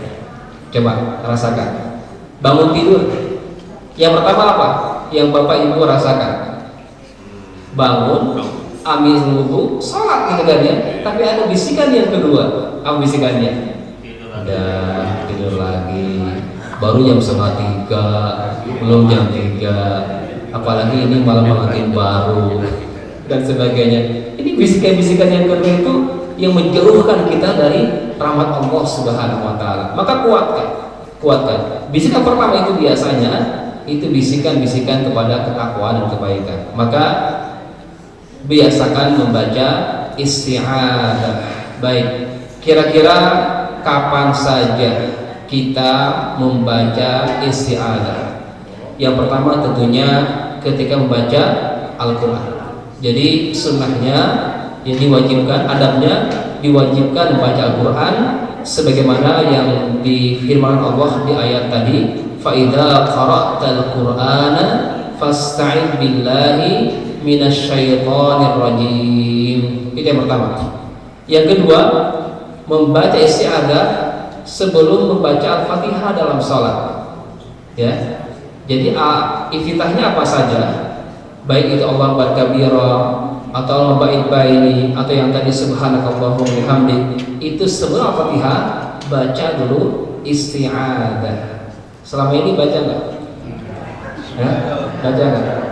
Coba rasakan. Bangun tidur, yang pertama apa? Yang Bapak Ibu rasakan. Bangun, ambil wudu, sholat gitu kan ya. Tapi ada bisikan yang kedua. Apa bisikannya? Udah tidur lagi. Baru jam 2:30, belum jam 3. Apalagi ini malam makin baru dan sebagainya. Ini bisikan-bisikan yang kedua itu yang menjauhkan kita dari rahmat Allah Subhanahu wa taala. Maka kuatkan. Bisikan pertama itu biasanya itu bisikan-bisikan kepada ketakwaan dan kebaikan. Maka biasakan membaca isti'adzah. Baik, kira-kira kapan saja kita membaca isti'adzah? Yang pertama tentunya ketika membaca Al-Quran. Jadi sunnahnya yang diwajibkan, adabnya diwajibkan membaca Al-Quran sebagaimana yang difirmankan Allah di ayat tadi, فَإِذَا قَرَأْتَ الْقُرْآنَ فَاسْتَعِذْ بِاللَّهِ minasyaitonir rajim. Itu yang pertama. Yang kedua, membaca isti'adzah sebelum membaca Al-Fatihah dalam salat. Ya. Jadi iftitahnya apa saja? Baik itu Allah Akbar kabira atau Allah ba'id baini atau yang tadi subhanakallahumma bihamdik, itu sebelum Al-Fatihah baca dulu isti'adzah. Selama ini baca enggak? Ya? Baca enggak?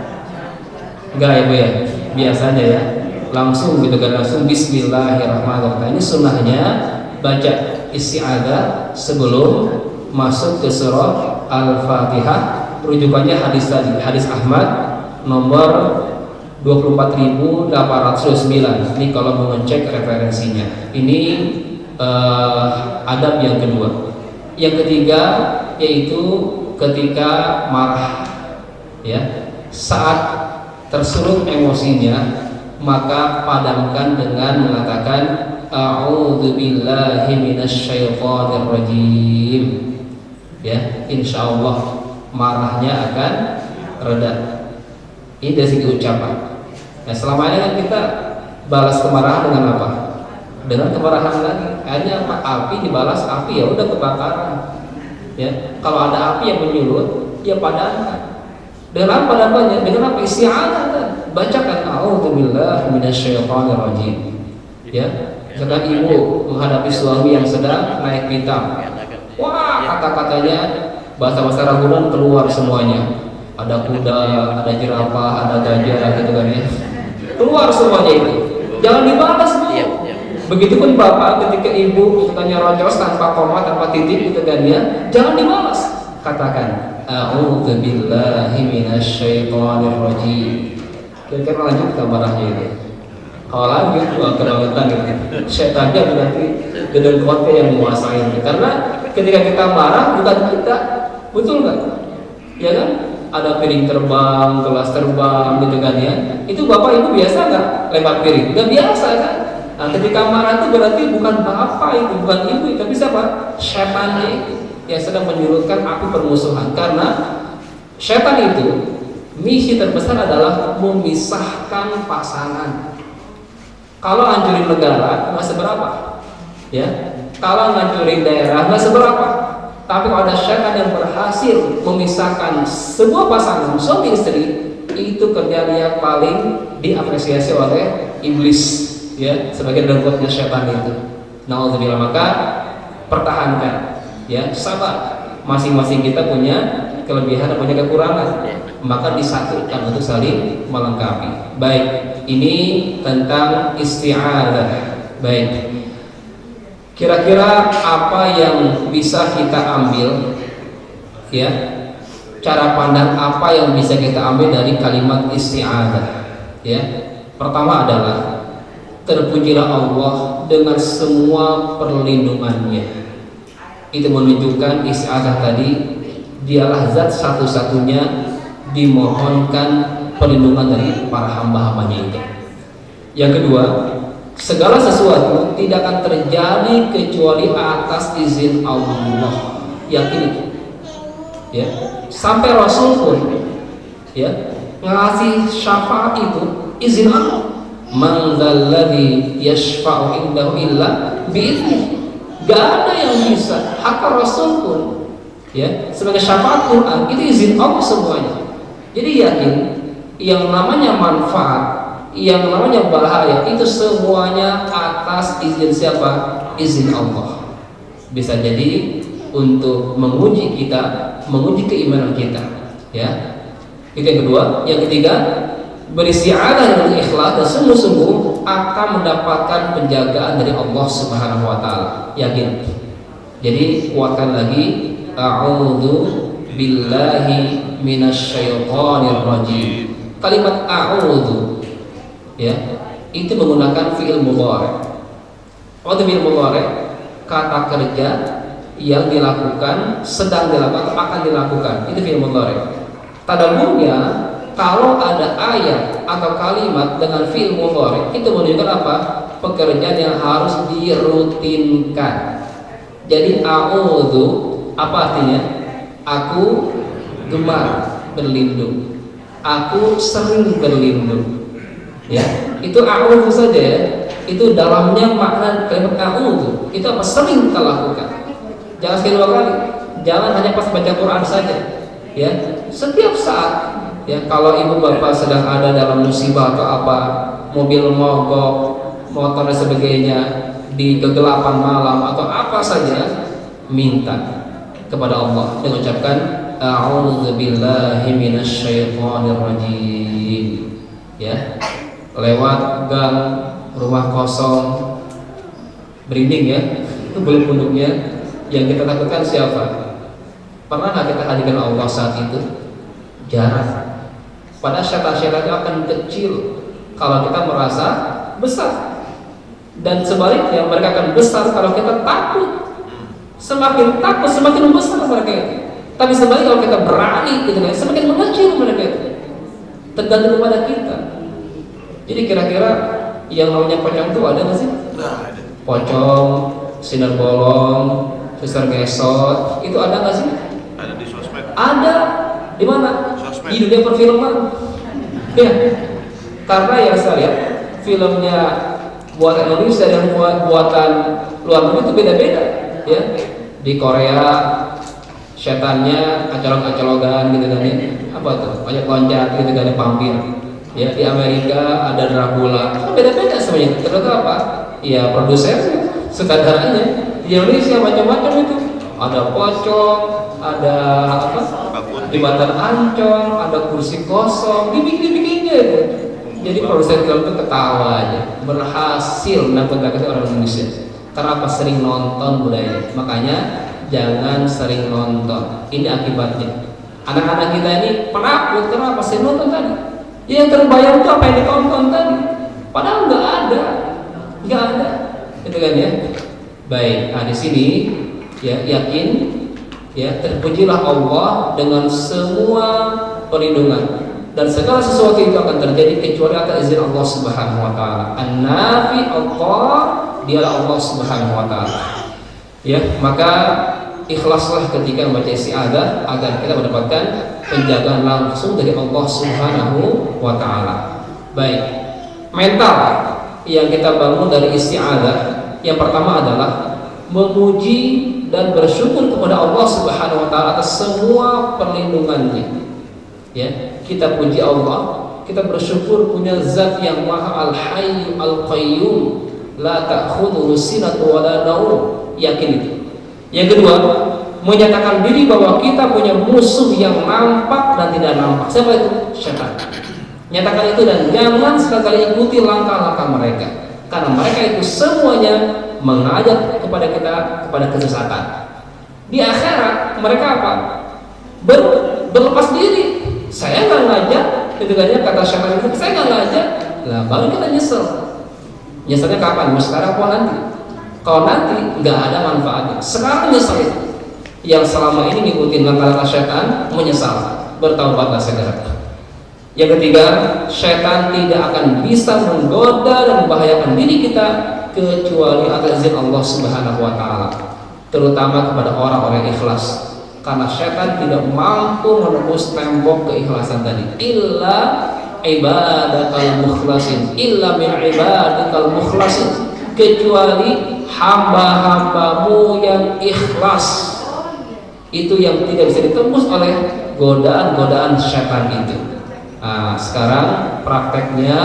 Enggak ya Bu ya, biasanya ya langsung gitu kan, langsung bismillahirrahmanirrahim. Ini sunnahnya baca isti'adzah sebelum masuk ke surah Al-Fatihah. Rujukannya hadis tadi, hadis Ahmad nomor 24.809. Ini kalau mau ngecek referensinya. Ini adab yang kedua. Yang ketiga yaitu ketika marah, ya, saat tersulut emosinya, maka padamkan dengan mengatakan a'udzubillahi minasyaitonir rajim. Ya, insyaallah marahnya akan reda. Ini dari segi ucapan. Nah, selama ini kan kita balas kemarahan dengan apa? Dengan kemarahan lagi. Hanya api dibalas api, ya udah kebakaran. Ya, kalau ada api yang menyulut, ya padamkan. Dengan apa namanya? Dengan apa? Isti'adzah. Bacakan a'udzubillahi minasyaitonir rajim. Ya, misalkan ibu menghadapi suami yang sedang naik pitam. Wah, kata-katanya bahasa-bahasa ragunan keluar semuanya. ada kuda, ada jerapah, ada gajah gitu kan ya. Keluar semuanya itu. Jangan dibalas Bu. Begitupun bapak ketika ibu tanya rojos tanpa koma, tanpa titik gitu kan ya, jangan dibalas. Katakan a'udzu billahi minasyaitonir rajim. Kira-kira lanjut ke marahnya itu. Kalau lanjut kebangetan gitu. Setannya berarti dengan kuatnya yang menguasai. Karena ketika kita marah bukan kita, betul nggak? Ya kan? Ada piring terbang, gelas terbang gitu kan ya. Itu bapak ibu biasa nggak lempar piring? Nggak biasa kan? Nah, ketika marah itu berarti bukan bapak itu, bukan ibu, tapi siapa? Setannya itu yang sedang menyurutkan api permusuhan. Karena setan itu misi terbesar adalah memisahkan pasangan. Kalau hancurin negara nggak seberapa, ya. Kalau hancurin daerah nggak seberapa. Tapi kalau ada setan yang berhasil memisahkan sebuah pasangan suami istri, itu kerja dia paling diapresiasi oleh iblis. Ya, sebagai dengkotnya setan itu. Nauzubillah, maka pertahankan, ya, sabar. Masing-masing kita punya kelebihan dan punya kekurangan, maka disatukan untuk saling melengkapi. Baik, ini tentang isti'adzah. Baik, kira-kira apa yang bisa kita ambil, ya, cara pandang apa yang bisa kita ambil dari kalimat isti'adzah, ya. Pertama adalah terpujilah Allah dengan semua perlindungannya. Itu menunjukkan isti'adzah tadi dialah zat satu-satunya dimohonkan perlindungan dari para hamba-hambanya itu. Yang kedua, segala sesuatu tidak akan terjadi kecuali atas izin Allah. Yakin, ya. Sampai Rasul pun, ya, ngasih syafaat itu izin Allah. Man dzalladzi yashfa'u indahu illa bi'idznih. Gak ada yang bisa, haka Rasul pun, ya, sebagai syafaat Quran itu izin Allah semuanya. Jadi yakin yang namanya manfaat, yang namanya bahaya itu semuanya atas izin siapa? Izin Allah. Bisa jadi untuk menguji kita, menguji keimanan kita, ya. Itu yang kedua. Yang ketiga, beristi'adzah dengan ikhlas dan sungguh-sungguh akan mendapatkan penjagaan dari Allah Subhanahu wa taala. Yakin. Jadi kuatkan lagi, a'udzu billahi minasyaitonir rajim. Kalimat a'udzu, ya, itu menggunakan fi'il mudhari'. A'udzu fi'il mudhari', kata kerja yang dilakukan, sedang dilakukan atau akan dilakukan. Itu fi'il mudhari'. Tadabburnya, kalau ada ayat atau kalimat dengan fi'il mudhari' itu menunjukkan apa? Pekerjaan yang harus dirutinkan. Jadi a'udzu apa artinya? Aku gemar berlindung. Aku sering berlindung. Ya, itu a'udzu saja ya. Itu dalamnya makna kalimat a'udzu. Itu apa? Sering kita lakukan. Jangan sekali dua kali. Jangan hanya pas baca Quran saja. Ya, setiap saat. Ya, kalau ibu bapak sedang ada dalam musibah atau apa, mobil mogok, motor dan sebagainya, di kegelapan malam atau apa saja, minta kepada Allah dengan ucapkan a'udzu billahi minasyaitonir rajim. Ya, lewat gang, rumah kosong, berinding ya, itu belum punduknya. Yang kita takutkan siapa? Pernah nggak kita hadirkan Allah saat itu? Jarang. Padahal syaitan-syaitan itu akan kecil kalau kita merasa besar, dan sebaliknya mereka akan besar kalau kita takut. Semakin takut semakin besar mereka itu. Tapi sebaliknya kalau kita berani gitu kan, semakin mengecil mereka itu. Tergantung kepada kita. Jadi kira-kira yang namanya pocong itu ada nggak sih? Pocong, sinar bolong, suster gesot, itu ada nggak sih? Ada di sosmed. Ada. Di mana? Sosmed. Di dunia perfilman. Ya. Karena yang saya lihat filmnya buatan Indonesia dan buatan luar negeri itu beda-beda, ya. Di Korea setannya acolok-acologan gitu kan ya. Apa tuh? Loncat-loncat gitu kan, ada vampir. Ya, di Amerika ada Dracula. Beda-beda semuanya. Terus apa? Ya produser sutradaranya. Di Indonesia macam-macam itu. Ada pocong, ada apa? jembatan Ancol, ada kursi kosong, dibikin-bikinnya itu. Jadi produsen film itu ketawa aja, berhasil menakut-nakuti orang Indonesia. Karena apa? Sering nonton budaya. Makanya jangan sering nonton. Ini akibatnya. Anak-anak kita ini penakut karena apa? Sering nonton tadi. Yang terbayang itu apa yang ditonton tadi. Padahal nggak ada, itu kan ya. Baik, nah di sini ya yakin, ya terpujilah Allah dengan semua perlindungan. Dan segala sesuatu itu akan terjadi kecuali atas izin Allah Subhanahu wa taala. An-Nafi Allah, dialah Allah Subhanahu wa taala. Ya, maka ikhlaslah ketika membaca isti'adzah agar kita mendapatkan penjagaan langsung dari Allah Subhanahu wa taala. Baik. Mental yang kita bangun dari isti'adzah yang pertama adalah memuji dan bersyukur kepada Allah Subhanahu wa taala atas semua perlindungannya. Ya, kita puji Allah, kita bersyukur punya zat yang maha al-hayy al-qayyum, la ta'khudhuhu sinatun wa la naum. Yakin itu. Yang kedua, menyatakan diri bahwa kita punya musuh yang nampak dan tidak nampak. Siapa itu? Syaitan. Nyatakan itu dan jangan sekali ikuti langkah-langkah mereka, karena mereka itu semuanya mengajak kepada kita kepada kesesatan. Di akhirat mereka apa? Berlepas diri. Saya nggak ngajak, itu kan ya, kata syaitan itu, saya nggak ngajak. Lah baru kita nyesel. Nyeselnya kapan? Mau sekarang apa nanti? Kalau nanti nggak ada manfaatnya. Sekarang nyesel itu. Yang selama ini ngikutin langkah-langkah syaitan menyesal, bertaubatlah segera. Yang ketiga, syaitan tidak akan bisa menggoda dan membahayakan diri kita kecuali atas izin Allah Subhanahu wa taala, terutama kepada orang-orang yang ikhlas. Karena syaitan tidak mampu menembus tembok keikhlasan tadi. Illa ibadakal mukhlasin, illa min ibadakal mukhlasin, kecuali hamba-hambamu yang ikhlas. Itu yang tidak bisa ditembus oleh godaan-godaan syaitan itu. Nah, sekarang prakteknya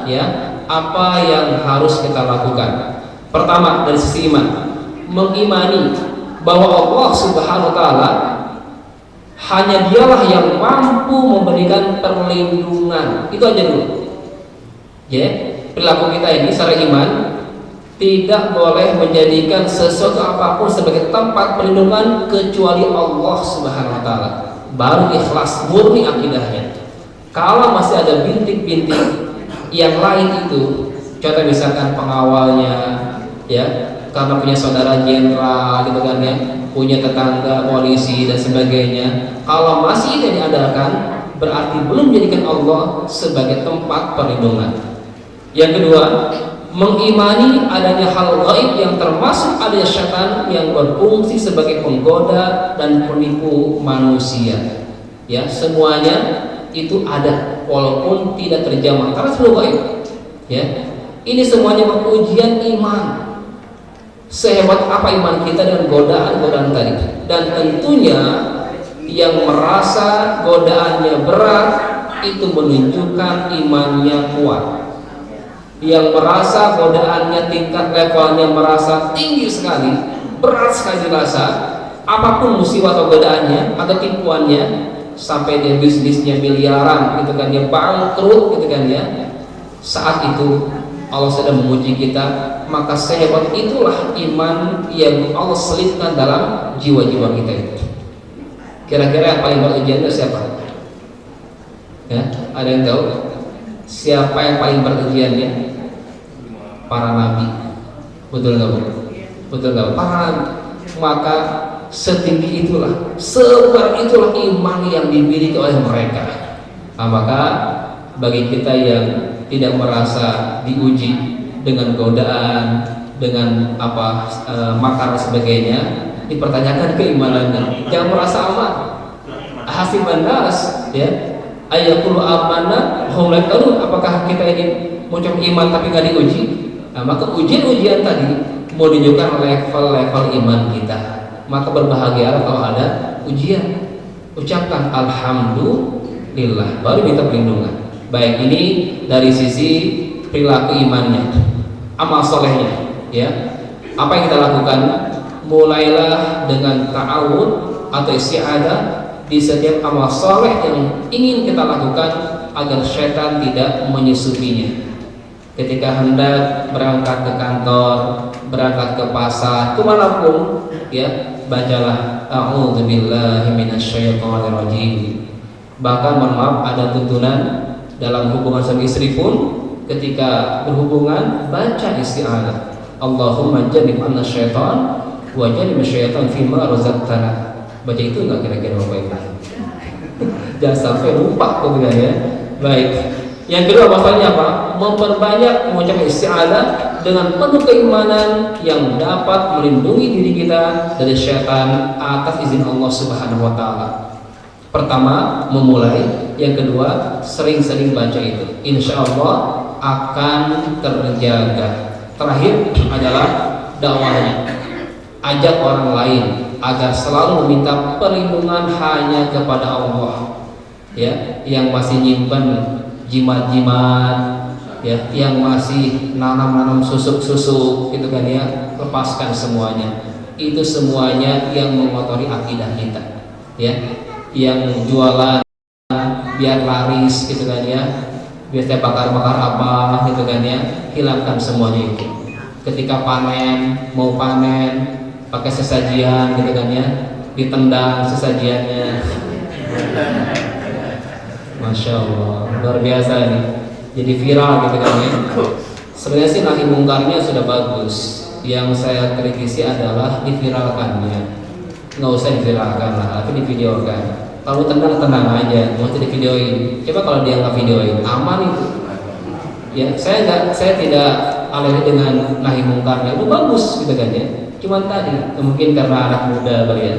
ya, apa yang harus kita lakukan? Pertama, dari sisi iman, mengimani bahwa Allah Subhanahu wa taala hanya dialah yang mampu memberikan perlindungan. Itu aja dulu. Ya, perilaku kita ini secara iman tidak boleh menjadikan sesuatu apapun sebagai tempat perlindungan kecuali Allah Subhanahu wa taala. Baru ikhlas murni akidahnya. Kalau masih ada bintik-bintik yang lain itu, contoh misalkan pengawalnya ya, karena punya saudara jenderal gitu kan ya, punya tetangga polisi dan sebagainya. Kalau masih tidak diadakan, berarti belum menjadikan Allah sebagai tempat perlindungan. Yang kedua, mengimani adanya hal gaib yang termasuk adanya syaitan yang berfungsi sebagai penggoda dan penipu manusia. Ya, semuanya itu ada walaupun tidak terjamah karena semua gaib. Ya, ini semuanya ujian iman. Sehebat apa iman kita dengan godaan-godaan tadi. Dan tentunya yang merasa godaannya berat itu menunjukkan imannya kuat. Yang merasa godaannya tingkat levelnya merasa tinggi sekali, berat sekali dirasa, apapun musibah atau godaannya atau tipuannya, sampai dia bisnisnya miliaran gitu kan, dia bangkrut gitu kan ya, saat itu Allah sedang menguji kita, maka sehebat itulah iman yang Allah selipkan dalam jiwa-jiwa kita itu. Kira-kira yang paling berat ujiannya siapa? Ya, ada yang tahu? Siapa yang paling berat ujiannya? Para nabi. Betul nggak bu? Betul nggak? Para nabi. Maka setinggi itulah, seberat itulah iman yang dimiliki oleh mereka. Nah, maka bagi kita yang tidak merasa diuji dengan godaan, dengan makar sebagainya, dipertanyakan keimanannya. Jangan merasa aman. Hasiban nas, ya, ayaqulu amanna hum la yaqulun. Apakah kita ini mengucap iman tapi nggak diuji? Nah, maka ujian-ujian tadi menunjukkan level-level iman kita. Maka berbahagialah kalau ada ujian. Ucapkan alhamdulillah, baru minta perlindungan. Baik, ini dari sisi perilaku imannya, amal solehnya, ya. Apa yang kita lakukan? Mulailah dengan ta'awud atau isti'adzah di setiap amal soleh yang ingin kita lakukan agar syaitan tidak menyusupinya. Ketika hendak berangkat ke kantor, berangkat ke pasar, kemanapun, ya, bacalah a'udzubillahi minasyaitonirrajim. Bahkan mohon maaf, ada tuntunan dalam hubungan suami istri pun ketika berhubungan baca isti'adzah. Allahumma jannibna syaitan wa jannib syaitan fima razaqtana. Baca itu enggak kira-kira Bapak Ibu? Jangan sampai lupa kemudian ya. Baik. Yang kedua masalahnya apa? Memperbanyak mengucapkan isti'adzah dengan penuh keimanan yang dapat melindungi diri kita dari syaitan atas izin Allah Subhanahu wa taala. Pertama, memulai. Yang kedua, sering-sering baca itu. Insya Allah akan terjaga. Terakhir adalah dakwahnya. Ajak orang lain agar selalu meminta perlindungan hanya kepada Allah. Ya, yang masih nyimpan jimat-jimat, ya, yang masih nanam-nanam susuk-susuk, gitu kan ya, lepaskan semuanya. Itu semuanya yang mengotori akidah kita, ya. Yang jualan biar laris, gitu kan ya, biasanya bakar-bakar apa, gitu kan ya, hilangkan semuanya itu. Ketika panen, mau panen pakai sesajian, gitu kan ya, ditendang sesajiannya. Masya Allah, luar biasa ini. Jadi viral, gitu kan ya. Sebenarnya sih nahi mungkarnya sudah bagus. Yang saya kritisi adalah diviralkannya. Nggak usah diviralkan lah, tapi divideokan. Kalau tenang aja, mau divideoin. Coba kalau dia nggak videoin, aman itu. Ya, saya tidak alergi dengan nahi mungkarnya. Itu bagus, gitu kan ya. Cuman tadi mungkin karena anak muda bagi ya,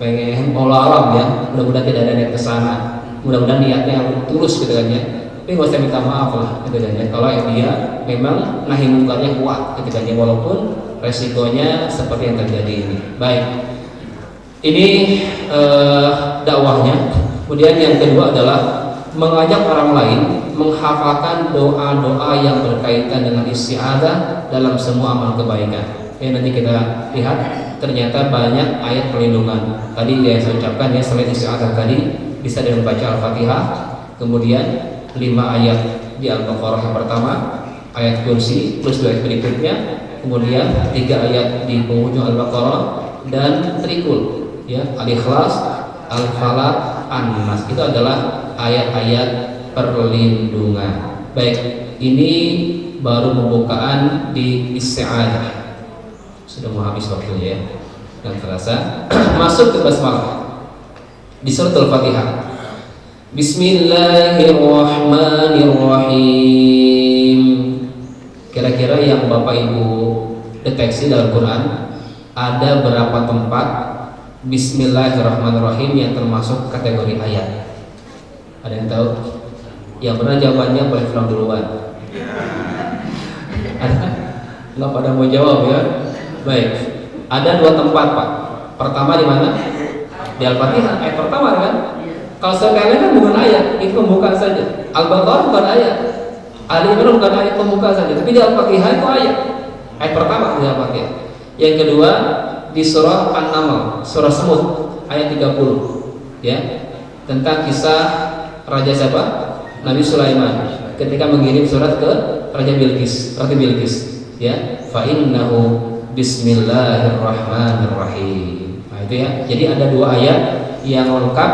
pengen Allah alam ya. Mudah-mudahan tidak ada niat kesana. Mudah-mudahan niatnya yang tulus, gitu kan ya. Tapi nggak usah minta maaf lah, gitu kan ya. Kalau dia memang nahi mungkarnya kuat, gitu kan ya, walaupun resikonya seperti yang terjadi ini. Baik. Ini dakwahnya. Kemudian yang kedua adalah mengajak orang lain menghafalkan doa-doa yang berkaitan dengan isti'adzah dalam semua amal kebaikan. Nanti kita lihat ternyata banyak ayat perlindungan. Tadi yang saya ucapkan ya, selain isti'adzah tadi bisa dengan baca Al-Fatihah, kemudian 5 ayat di Al-Baqarah yang pertama, ayat kursi plus 2 ayat berikutnya, kemudian 3 ayat di penghujung Al-Baqarah, dan trikul ya, Al-Ikhlas, Al-Falaq, An-Nas. Itu adalah ayat-ayat perlindungan. Baik, ini baru pembukaan di isti'adzah. Sudah mau habis waktunya ya, dan terasa. Masuk ke basmalah di surat Al-Fatihah. Bismillahirrahmanirrahim. Kira-kira yang Bapak Ibu deteksi dalam Quran, ada berapa tempat Bismillahirrahmanirrahim yang termasuk kategori ayat? Ada yang tahu? Yang benar jawabannya boleh pulang duluan. Ada? Nggak pada mau jawab ya? Baik. Ada 2 tempat Pak. Pertama di mana? Di Al-Fatihah, ayat pertama kan? Kalau sekalian kan bukan ayat, itu pembukaan saja. Al-Baqarah bukan ayat, Ali Imran bukan ayat, pembukaan saja. Tapi di Al-Fatihah itu ayat. Ayat pertama di Al-Fatihah. Yang kedua di surah An-Naml, surah Semut, ayat 30, ya, tentang kisah Raja siapa? Nabi Sulaiman ketika mengirim surat ke Raja Bilqis, Ratu Bilqis, ya, fa innahu bismillahirrahmanirrahim. Nah, itu ya. Jadi ada 2 ayat yang lengkap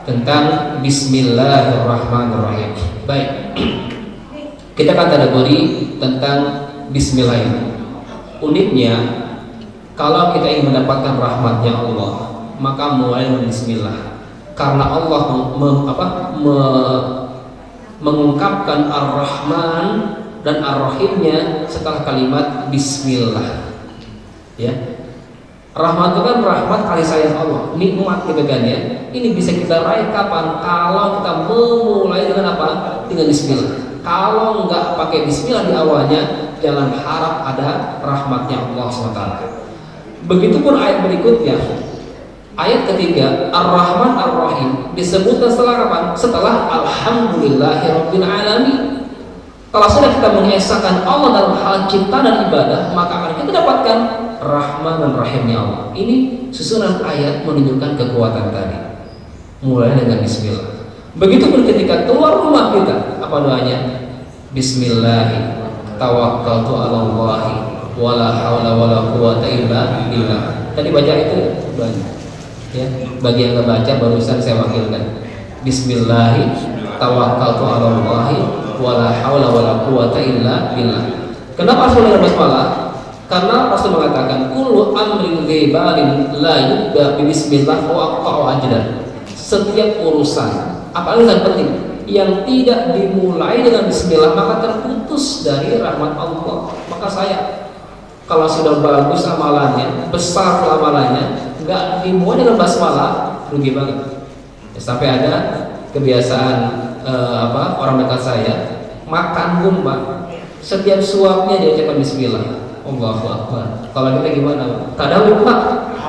tentang bismillahirrahmanirrahim. Baik. Kita akan kategori tentang bismillah ini. Uniknya, kalau kita ingin mendapatkan rahmatnya Allah, maka mulai dengan bismillah. Karena Allah mengungkapkan Ar-Rahman dan Ar-Rahimnya setelah kalimat bismillah. Ya. Rahmat itu kan rahmat kasih sayang Allah, nikmat, gitu kan ya. Ini bisa kita raih kapan? Kalau kita memulai dengan apa? Dengan bismillah. Kalau nggak pakai bismillah di awalnya, jangan harap ada rahmatnya Allah SWT. Begitupun ayat berikutnya, ayat ketiga, Ar-Rahman Ar-Rahim disebutkan setelah apa? Setelah Alhamdulillahirabbil alamin. Kalau sudah kita mengesahkan Allah dalam hal cinta dan ibadah, maka akan kita dapatkan Rahman dan Rahimnya Allah. Ini susunan ayat menunjukkan kekuatan tadi. mulai dengan bismillah. Begitupun ketika keluar rumah kita, apa doanya? Bismillah, tawakkaltu 'ala Allah, wala haula wala quwata illa billah. Tadi baca itu doanya. Ya, bagi yang nggak baca barusan saya wakilkan. Bismillah, tawakkaltu 'ala Allah, wala haula wala quwata illa billah. Kenapa Rasul dengan basmalah? Karena Rasul mengatakan kullu amrin ghibalin la yubda bi bismillah wa aqta'u ajdan. Setiap urusan, apalagi urusan penting yang tidak dimulai dengan bismillah maka terputus dari rahmat Allah. Maka saya kalau sudah bagus amalannya, besar amalannya, nggak dimulai dengan basmalah, rugi banget. Ya, sampai ada kebiasaan orang dekat saya makan gumba, setiap suapnya dia ucapkan bismillah. Allahu Akbar. Kalau kita gimana? Kadang lupa.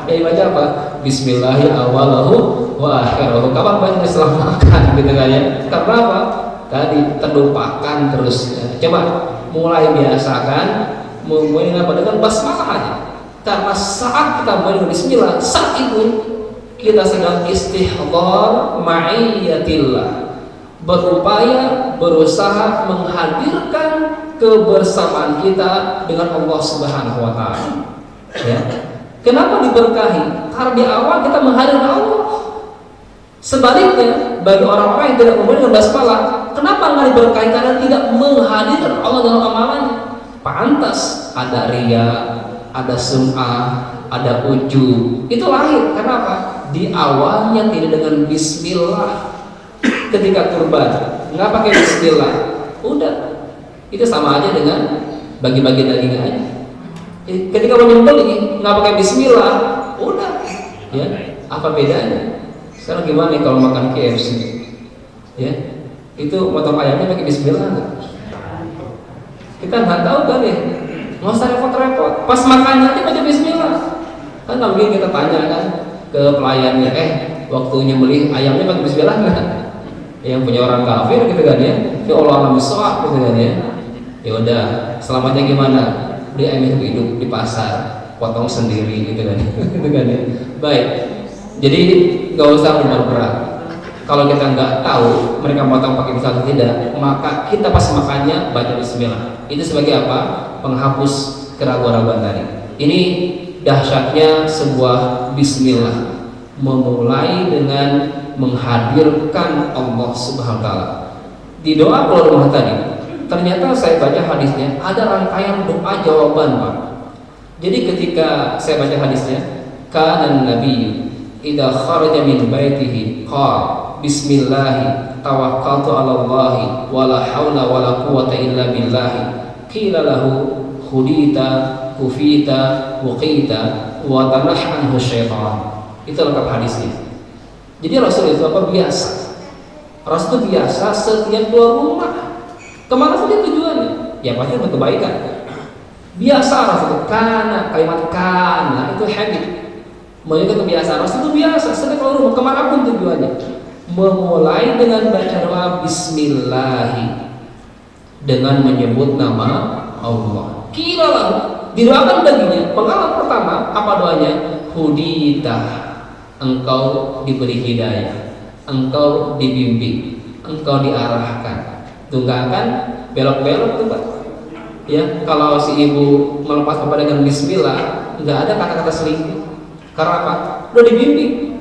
Ya baca apa? Bismillahi awalahu wa akhirahu. Kapan baca setelah makan gitu kan ya? Karena apa? Tadi terlupakan terus. Coba mulai biasakan memulai dengan basmalah aja. Karena saat kita mulai dengan bismillah, saat itu kita sedang istihdhar ma'iyatillah, berupaya berusaha menghadirkan kebersamaan kita dengan Allah Subhanahu wa taala. Ya. Kenapa diberkahi? Karena di awal kita menghadirkan Allah. Sebaliknya, bagi orang-orang yang tidak memulai dengan basmalah, kenapa nggak diberkahi? Karena tidak menghadirkan Allah dalam amalannya. Pantas ada riya, ada sum'ah, ada ujub. Itu lahir karena apa? Di awalnya tidak dengan bismillah. Ketika kurban, nggak pakai bismillah, udah itu sama aja dengan bagi-bagi daging aja. Ketika menyembelih nggak pakai bismillah, udah ya, apa bedanya? Sekarang gimana nih kalau makan KFC, ya itu motong ayamnya pakai bismillah nggak? Kita nggak tahu kan ya, nggak usah repot-repot, pas makannya aja baca bismillah. Kan nggak mungkin kita tanya kan ke pelayannya, waktu nyembelih ayamnya pakai bismillah nggak? Yang punya orang kafir gitu kan ya, Allah alam bisawab gitu kan ya. Ya udah, selamatnya gimana? Beli ayam hidup di pasar, potong sendiri gitu kan, gitu kan ya. Baik, jadi nggak usah berat. Kalau kita nggak tahu mereka potong pakai bismillah atau tidak, maka kita pas makannya baca bismillah. Itu sebagai apa? Penghapus keraguan-keraguan tadi. Ini dahsyatnya sebuah bismillah, memulai dengan menghadirkan Allah Subhanahu wa taala. Di doa keluar rumah tadi, ternyata saya baca hadisnya ada rangkaian doa jawaban, Pak. Jadi ketika saya baca hadisnya, kana nabiyyu idza kharaja min baitihi qala bismillah tawakkaltu 'ala Allah wala haula wala quwata illa billah qila lahu khudita kufita wuqita wa tanahhanhu syaitan. Itu lengkap hadisnya. Jadi Rasul itu apa? Biasa. Rasul itu biasa setiap keluar rumah. Kemana saja tujuannya? Ya pasti untuk kebaikan. Biasa Rasul. Kana, kalimat kana itu habit. Menunjukkan kebiasaan. Rasul itu biasa setiap keluar rumah. Kemana pun tujuannya. Memulai dengan baca doa Bismillah, dengan menyebut nama Allah. Kiralah didoakan baginya. Pengalaman pertama apa doanya? Hudita. Engkau diberi hidayah, engkau dibimbing, engkau diarahkan. Tunggakan belok-belok tuh Pak. Ya, kalau si ibu melepas apa dengan bismillah, nggak ada kata-kata selingkuh. Karena apa? Udah dibimbing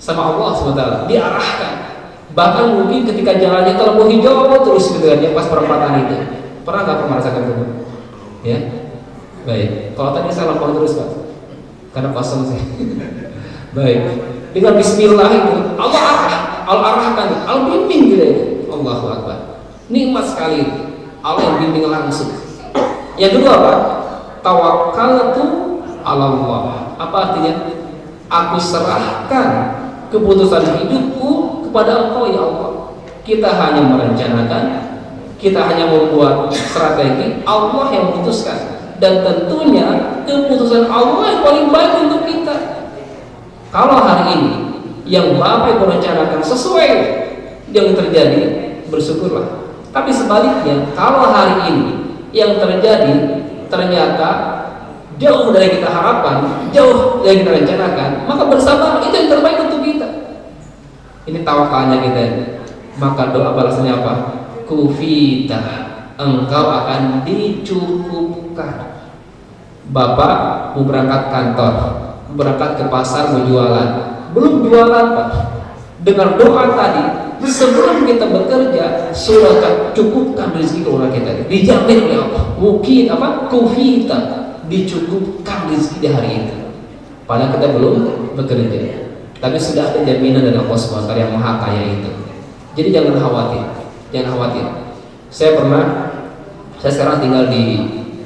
sama Allah SWT, diarahkan. Bahkan mungkin ketika jalannya kalau mau hijau terus gitu kan ya, pas perempatan itu. Pernah nggak merasakan itu? Ya, baik. Kalau tadi saya lapor terus Pak, karena kosong sih. Baik, dengan bismillah itu Allah arahkan, Allah bimbing gitu ya. Allahu Akbar. Nikmat sekali itu. Allah yang bimbing langsung. Yang kedua apa? Tawakkaltu 'ala Allah. Apa artinya? Aku serahkan keputusan hidupku kepada Engkau ya Allah. Kita hanya merencanakan, kita hanya membuat strategi, Allah yang memutuskan. Dan tentunya keputusan Allah yang paling baik untuk kita. Kalau hari ini yang Bapak merencanakan sesuai yang terjadi, bersyukurlah. Tapi sebaliknya, kalau hari ini yang terjadi ternyata jauh dari kita harapkan, jauh dari kita rencanakan, maka bersabar itu yang terbaik untuk kita. Ini tawakalnya kita. Maka doa balasannya apa? Kufita, engkau akan dicukupkan. Bapak mau berangkat kantor, berangkat ke pasar mau jualan, belum jualan Pak. Dengar doa tadi, sebelum kita bekerja sudah cukupkan rezeki orang kita, dijamin oleh Allah. Mungkin apa? Kufita, dicukupkan rezeki di hari itu. Padahal kita belum bekerja, tapi sudah ada jaminan dari Allah SWT yang maha kaya itu. Jadi jangan khawatir, jangan khawatir. Saya sekarang tinggal di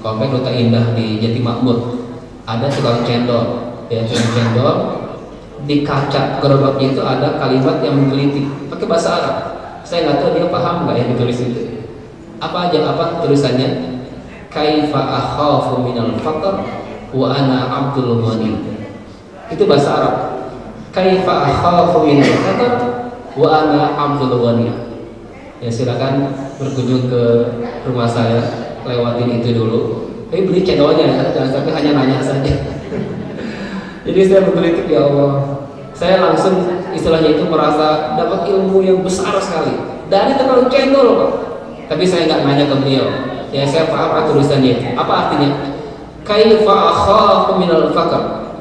Komplek Duta Indah di Jatimakmur. Ada tukang cendol, ya tukang cendol. Di kaca gerobaknya itu ada kalimat yang menggelitik pakai bahasa Arab. Saya nggak tahu dia paham nggak yang ditulis itu. Apa aja tulisannya? Kaifa akhafu minal faqr wa ana abdul ghani. Itu bahasa Arab. Kaifa akhafu minal faqr wa ana abdul ghani. Ya silakan berkunjung ke rumah saya, lewatin itu dulu. Tapi beli cendolnya, jangan sampai hanya nanya saja. Jadi saya berkritik, ya Allah, saya langsung istilahnya itu merasa dapat ilmu yang besar sekali dari tukang cendol Pak. Tapi saya nggak nanya ke beliau. Ya saya paham apa tulisannya. Apa artinya? Kaifa akhafu minal faqr.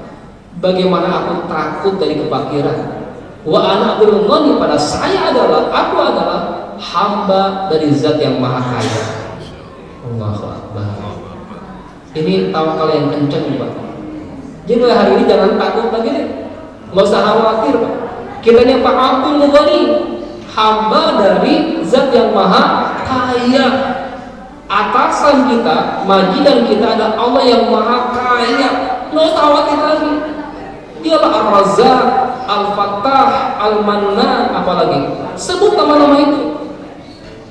Bagaimana aku takut dari kefakiran. Wa ana abdul ghani, pada aku adalah hamba dari zat yang maha kaya. Allahu Akbar. Ini tawakal yang kencang Pak. Jadi mulai hari ini jangan takut lagi deh, nggak usah khawatir Pak. Kita ini Pak Abdul Ghani, hamba dari zat yang maha kaya. Atasan kita, majikan kita ada Allah yang maha kaya. Nggak usah khawatir lagi. Dialah Ar-Razzaq, Al-Fattah, Al-Mannan, apalagi sebut nama-nama itu.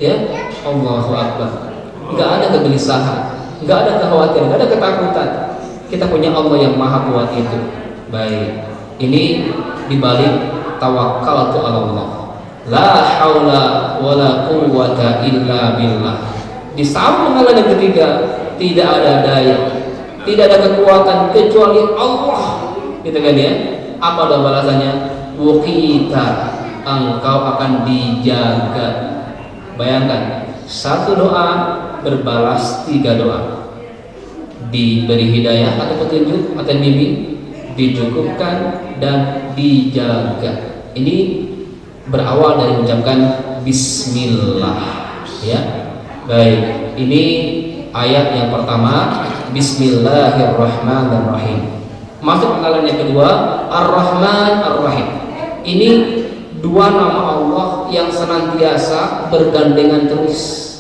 Ya, Allahu Akbar. Nggak ada kegelisahan, nggak ada kekhawatiran, nggak ada ketakutan. Kita punya Allah yang maha kuat itu. Baik, ini dibalik tawakkaltu ala Allah. La haula wala quwwata illa billah. Di sambung hal yang ketiga, tidak ada daya, tidak ada kekuatan kecuali Allah. Gitu kan ya? Apa doa balasannya? Wuqita, engkau akan dijaga. Bayangkan, satu doa berbalas 3 doa. Diberi hidayah atau petunjuk atau bimbing, dicukupkan dan dijaga. Ini berawal dari mengucapkan Bismillah, ya. Baik, ini ayat yang pertama, Bismillahirrahmanirrahim. Masuk penggalan yang kedua, Ar-Rahman Ar-Rahim. Ini 2 nama Allah yang senantiasa bergandengan terus.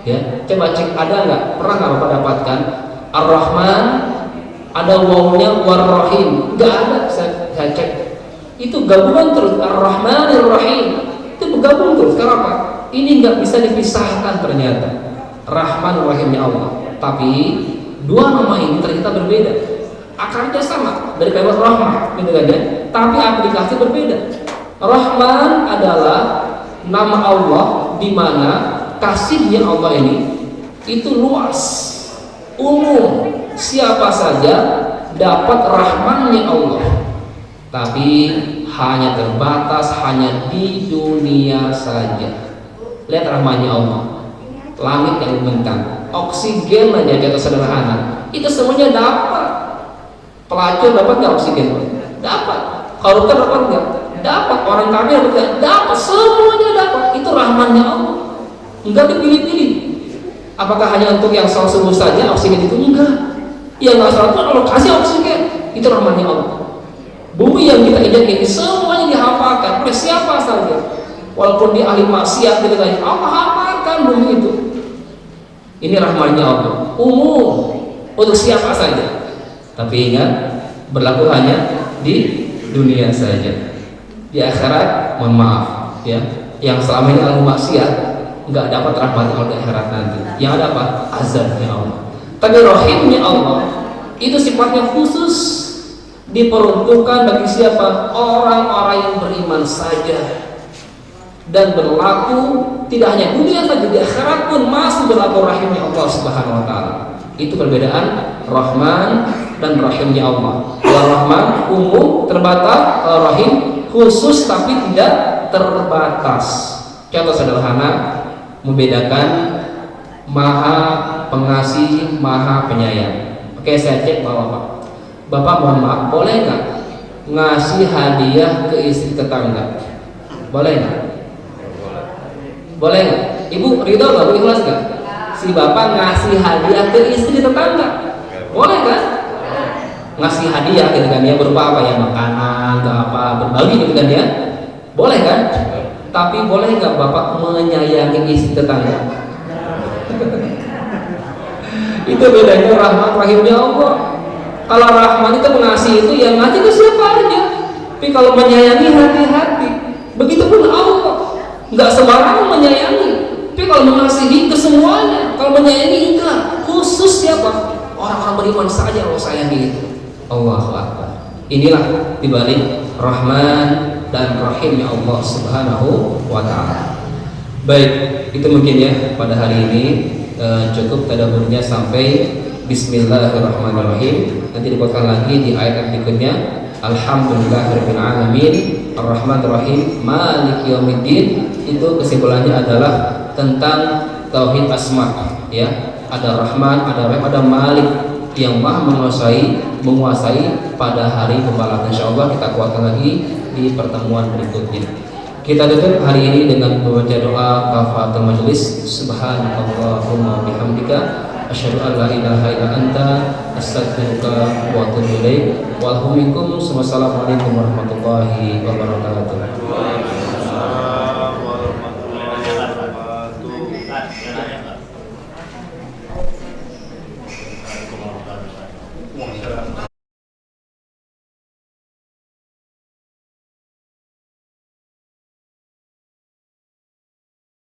Ya, coba cek ada nggak? Pernah nggak Bapak dapatkan Ar-Rahman ada wawunya War-Rahim? Nggak ada. Saya cek. Itu gabungan terus, Ar-Rahman Ar-Rahim. Itu bergabung terus. Kenapa? Ini nggak bisa dipisahkan ternyata. Rahman Rahimnya Allah. Tapi 2 nama ini ternyata berbeda. Akarnya sama dari kalimat rahmah, gitu kan ya? Tapi aplikasi berbeda. Rahman adalah nama Allah di mana kasihnya Allah ini itu luas, umum, siapa saja dapat rahmannya Allah. Tapi hanya terbatas, hanya di dunia saja. Lihat rahmannya Allah, langit yang membentang, oksigen aja contoh sederhana, itu semuanya dapat. Pelacur dapat nggak oksigen? Dapat. Koruptor dapat nggak? Dapat. Orang kafir dapat nggak? Dapat. Semuanya dapat. Itu rahmannya Allah. Enggak dipilih-pilih. Apakah hanya untuk yang sholat subuh saja oksigen itu? Enggak. Yang nggak sholat pun Allah kasih oksigen. Itu rahmannya Allah. Bumi yang kita injak ini semuanya dihafalkan oleh siapa saja. Walaupun dia ahli maksiat gitu kan, Allah hafalkan bumi itu. Ini rahmannya Allah. Umum untuk siapa saja. Tapi ingat, berlaku hanya di dunia saja. Di akhirat, mohon maaf, ya, yang selama ini ahli maksiat nggak dapat rahmat Allah di akhirat nanti. Yang ada apa? Azabnya Allah. Tapi rahimnya Allah itu sifatnya khusus, diperuntukkan bagi siapa? Orang-orang yang beriman saja. Dan berlaku tidak hanya dunia saja, di akhirat pun masih berlaku rahimnya Allah Subhanahu wa taala. Itu perbedaan Rahman dan Rahimnya Allah. Rahman umum terbatas, Rahim khusus tapi tidak terbatas. Contoh sederhana membedakan Maha Pengasih, Maha Penyayang. Oke, saya cek Bapak mohon maaf, boleh nggak ngasih hadiah ke istri tetangga? Boleh nggak? Boleh nggak? Ibu ridho nggak? Ikhlas nggak? Si bapak ngasih hadiah ke istri tetangga? Boleh kan? Ngasih hadiah gitu kan ya, berupa apa ya, makanan atau apa, berbagi gitu kan ya, boleh kan? Tapi boleh nggak bapak menyayangi istri tetangga? Itu bedanya rahmat rahimnya Allah. Kalau rahmat itu mengasih itu yang ngasih ke siapa aja, tapi kalau menyayangi hati-hati. Begitupun Allah, nggak sembarangan menyayangi, tapi kalau mengasihi ke semuanya. Kalau menyayangi enggak, khusus siapa? Orang-orang beriman saja Allah sayangi itu. Allahu Akbar. Inilah dibalik Rahman dan Rahimnya Allah Subhanahu wa Ta'ala. Baik, itu mungkin ya pada hari ini cukup tadaburnya sampai Bismillahirrahmanirrahim. Nanti dikuatkan lagi di ayat berikutnya. Alhamdulillahirabbil alamin Ar-Rahmanir Rahim Maliki Yaumiddin. Itu kesimpulannya adalah tentang tauhid asma ya. Ada Rahman, ada Rahim, ada Malik yang Maha menguasai pada hari pembalasan. Insyaallah kita kuatkan lagi di pertemuan berikutnya. Kita tutup hari ini dengan membaca doa kafaratul majelis. Subhanallahumma bihamdika asyhadu an la ilaha illa anta astaghfiruka wa atubu ilaik. Wassalamualaikum warahmatullahi wabarakatuh.